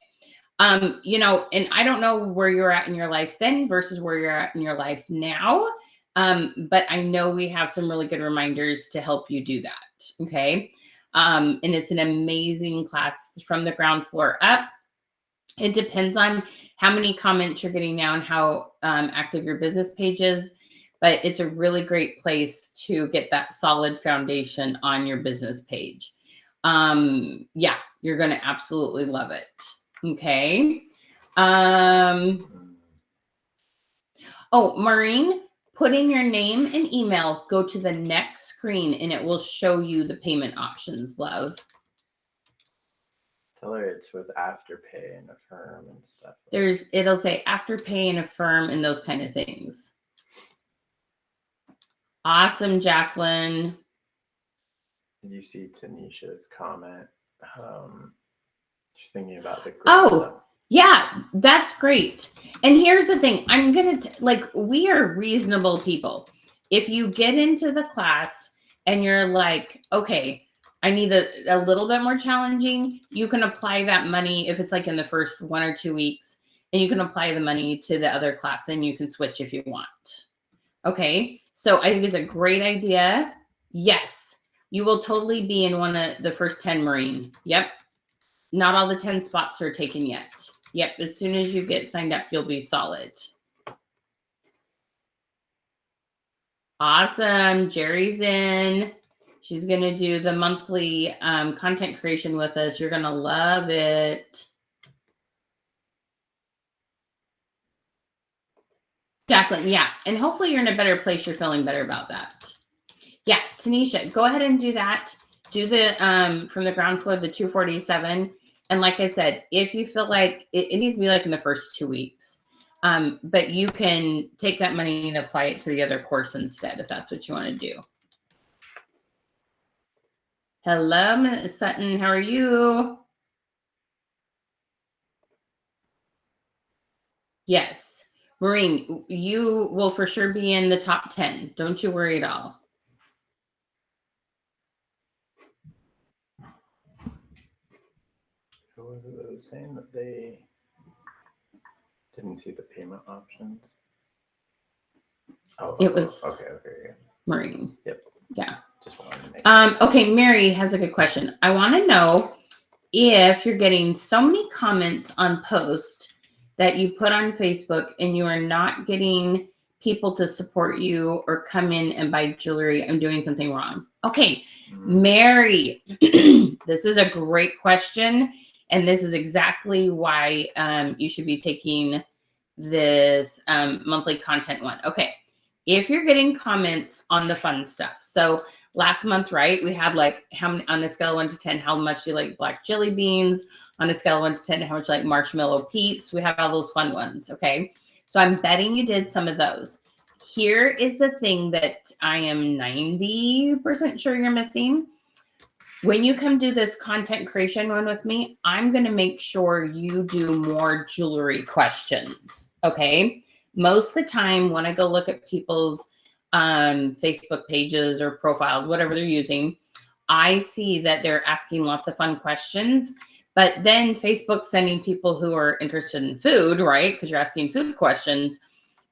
You know, and I don't know where you're at in your life then versus where you're at in your life now. But I know we have some really good reminders to help you do that. Okay. And it's an amazing class from the ground floor up. It depends on how many comments you're getting now and how active your business page is. But it's a really great place to get that solid foundation on your business page. Yeah, you're going to absolutely love it. Okay. Oh, Maureen, put in your name and email, go to the next screen, and it will show you the payment options, love. Tell her it's with Afterpay and Affirm and stuff. It'll say Afterpay and Affirm and those kind of things. Awesome, Jacqueline. Did you see Tanisha's comment? She's thinking about the group. Oh, yeah, that's great. And here's the thing. I'm going to, we are reasonable people. If you get into the class and you're like, okay, I need a little bit more challenging, you can apply that money if it's like in the first 1 or 2 weeks, and you can apply the money to the other class and you can switch if you want. Okay. So I think it's a great idea. Yes, you will totally be in one of the first 10, Maureen. Yep. Not all the 10 spots are taken yet. Yep. As soon as you get signed up, you'll be solid. Awesome. Jerry's in. She's going to do the monthly content creation with us. You're going to love it. Jacqueline, yeah. And hopefully you're in a better place. You're feeling better about that. Yeah, Tanisha, go ahead and do that. Do the, from the ground floor, the 247. And like I said, if you feel like it needs to be like in the first 2 weeks, but you can take that money and apply it to the other course instead, if that's what you want to do. Hello, Ms. Sutton. How are you? Yes. Maureen, you will for sure be in the top 10. Don't you worry at all. Who was it that was saying that they didn't see the payment options? Oh, it was okay. Maureen. Yep. Yeah. Just wanted to make okay, Mary has a good question. I want to know if you're getting so many comments on posts that you put on Facebook and you are not getting people to support you or come in and buy jewelry, I'm doing something wrong. Okay, Mary, this is a great question. And this is exactly why you should be taking this monthly content one. Okay, if you're getting comments on the fun stuff. So last month, right, we had like how many, on a scale of 1 to 10, how much do you like black jelly beans? On a scale of 1 to 10, how much you like marshmallow peeps? We have all those fun ones, okay? So I'm betting you did some of those. Here is the thing that I am 90% sure you're missing. When you come do this content creation one with me, I'm going to make sure you do more jewelry questions, okay? Most of the time when I go look at people's Facebook pages or profiles, whatever they're using, I see that they're asking lots of fun questions, but then Facebook's sending people who are interested in food, right? Because you're asking food questions,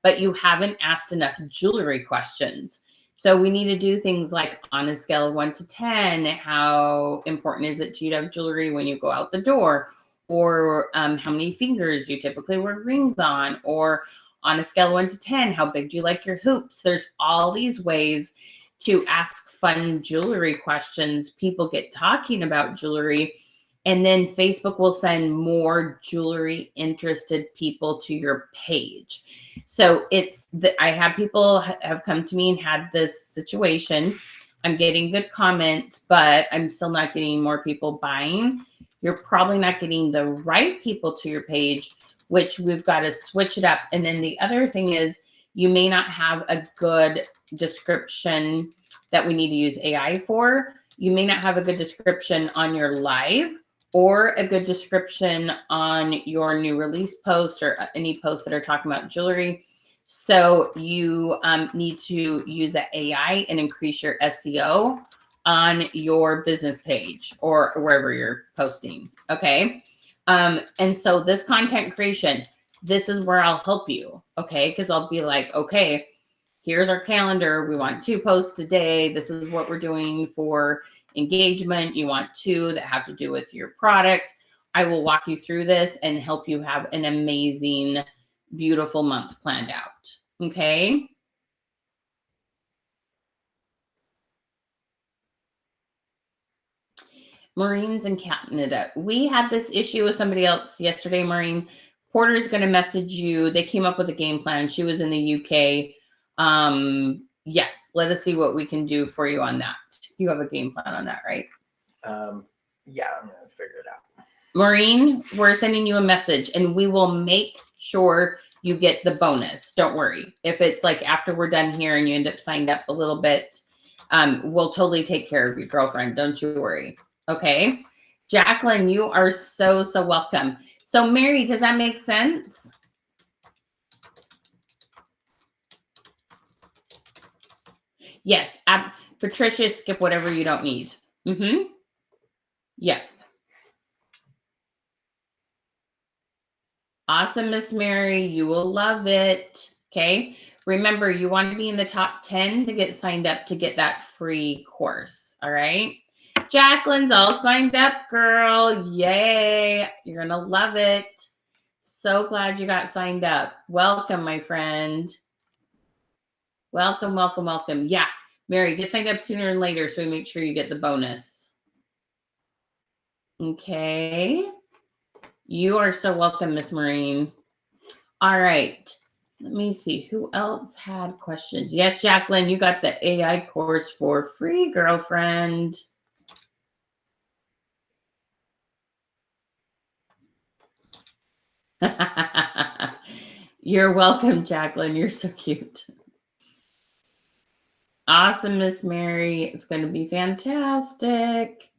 but you haven't asked enough jewelry questions. So we need to do things like on a scale of 1 to 10, how important is it to you to have jewelry when you go out the door? Or how many fingers do you typically wear rings on? Or on a scale of 1 to 10, how big do you like your hoops? There's all these ways to ask fun jewelry questions. People get talking about jewelry, and then Facebook will send more jewelry interested people to your page. So it's that I have people have come to me and had this situation. I'm getting good comments, but I'm still not getting more people buying. You're probably not getting the right people to your page, which we've got to switch it up. And then the other thing is you may not have a good description that we need to use AI for. You may not have a good description on your live or a good description on your new release post or any posts that are talking about jewelry. So you need to use the AI and increase your SEO on your business page or wherever you're posting. Okay. And so this content creation, this is where I'll help you. Okay. Because I'll be like, okay, here's our calendar. We want 2 posts a day. This is what we're doing for engagement. You want 2 that have to do with your product. I will walk you through this and help you have an amazing, beautiful month planned out. Okay. Maureen's in Canada. We had this issue with somebody else yesterday, Maureen. Porter's going to message you. They came up with a game plan. She was in the UK. Yes, let us see what we can do for you on that. You have a game plan on that, right? Yeah, I'm going to figure it out. Maureen, we're sending you a message and we will make sure you get the bonus. Don't worry. If it's like after we're done here and you end up signed up a little bit, we'll totally take care of you, girlfriend. Don't you worry. Okay. Jacqueline, you are so, so welcome. So Mary, does that make sense? Yes. Patricia, skip whatever you don't need. Yeah. Awesome, Miss Mary. You will love it. Okay. Remember, you want to be in the top 10 to get signed up to get that free course. All right. Jacqueline's all signed up, girl. Yay. You're going to love it. So glad you got signed up. Welcome, my friend. Welcome, welcome, welcome. Yeah. Mary, get signed up sooner than later so we make sure you get the bonus. Okay. You are so welcome, Miss Maureen. All right. Let me see who else had questions. Yes, Jacqueline, you got the AI course for free, girlfriend. You're welcome, Jacqueline. You're so cute. Awesome, Miss Mary. It's going to be fantastic.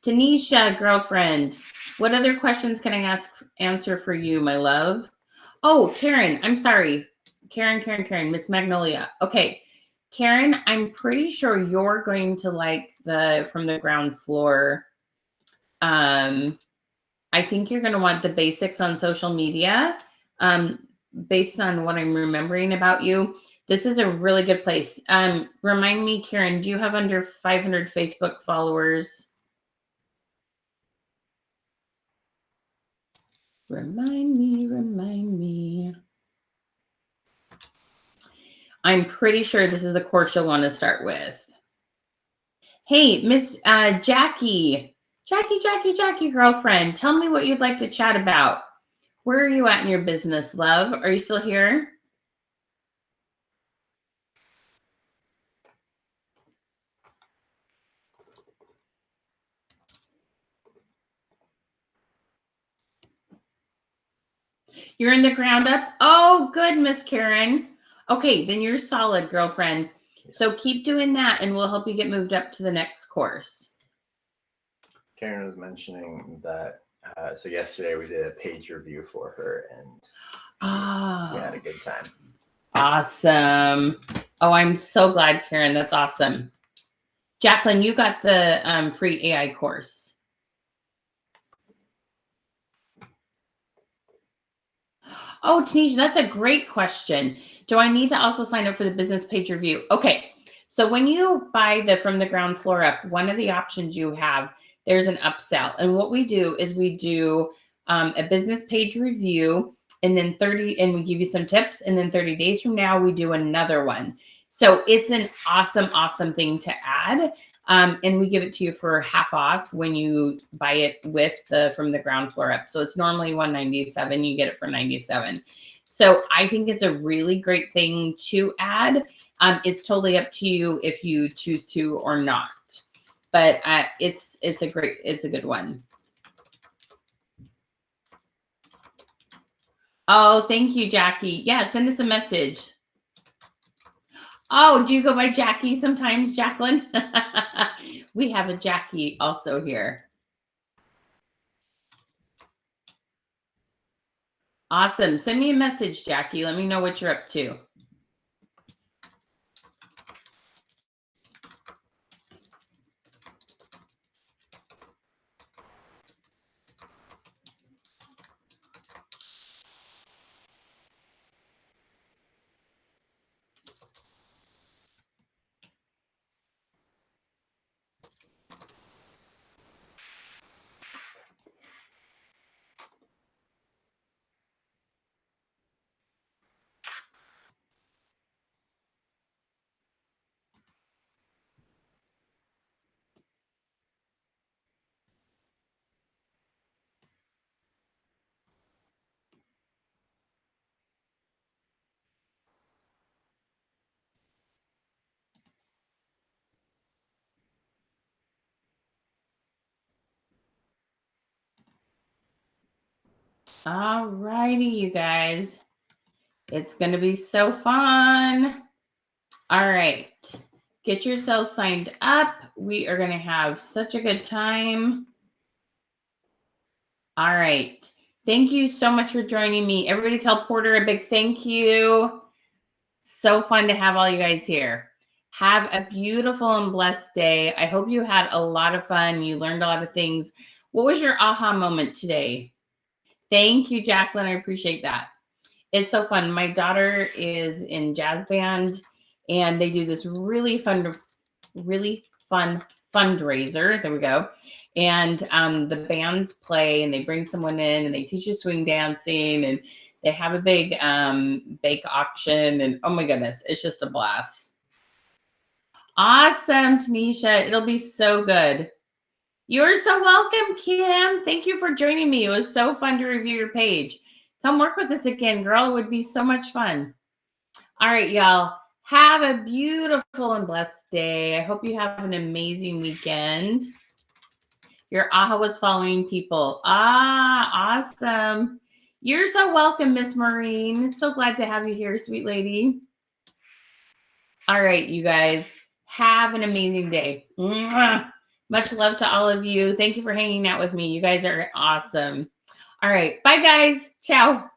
Tanisha, girlfriend, what other questions can I answer for you, my love? Oh, Karen, I'm sorry. Karen, Miss Magnolia. Okay, Karen, I'm pretty sure you're going to like the from the ground floor. I think you're going to want the basics on social media. Based on what I'm remembering about you, this is a really good place. Remind me, Karen, do you have under 500 Facebook followers? Remind me. I'm pretty sure this is the course you'll want to start with. Hey, Miss Jackie, girlfriend, tell me what you'd like to chat about. Where are you at in your business, love? Are you still here? You're in the ground up? Oh, good, Miss Karen. Okay, then you're solid, girlfriend. So keep doing that and we'll help you get moved up to the next course. Karen was mentioning that, so yesterday we did a page review for her and we had a good time. Awesome. Oh, I'm so glad, Karen. That's awesome. Jacqueline, you got the free AI course. Oh, Tanisha, that's a great question. Do I need to also sign up for the business page review? Okay. So when you buy the From the Ground Floor Up, one of the options you have, there's an upsell. And what we do is we do a business page review and then and we give you some tips. And then 30 days from now, we do another one. So it's an awesome, awesome thing to add. And we give it to you for half off when you buy it with the From the Ground Floor Up. So it's normally $197. You get it for $97. So I think it's a really great thing to add. It's totally up to you if you choose to or not. But it's a good one. Oh, thank you, Jackie. Yeah, send us a message. Oh, do you go by Jackie sometimes, Jacqueline? We have a Jackie also here. Awesome. Send me a message, Jackie. Let me know what you're up to. All righty, you guys. It's going to be so fun. All right. Get yourselves signed up. We are going to have such a good time. All right. Thank you so much for joining me. Everybody tell Porter a big thank you. So fun to have all you guys here. Have a beautiful and blessed day. I hope you had a lot of fun. You learned a lot of things. What was your aha moment today? Thank you, Jacqueline. I appreciate that. It's so fun. My daughter is in jazz band and they do this really fun fundraiser. There we go. And the bands play and they bring someone in and they teach you swing dancing and they have a big bake auction. And oh my goodness, it's just a blast. Awesome, Tanisha. It'll be so good. You're so welcome, Kim. Thank you for joining me. It was so fun to review your page. Come work with us again, girl. It would be so much fun. All right, y'all. Have a beautiful and blessed day. I hope you have an amazing weekend. Your aha was following people. Awesome. You're so welcome, Miss Maureen. So glad to have you here, sweet lady. All right, you guys. Have an amazing day. Mwah. Much love to all of you. Thank you for hanging out with me. You guys are awesome. All right. Bye, guys. Ciao.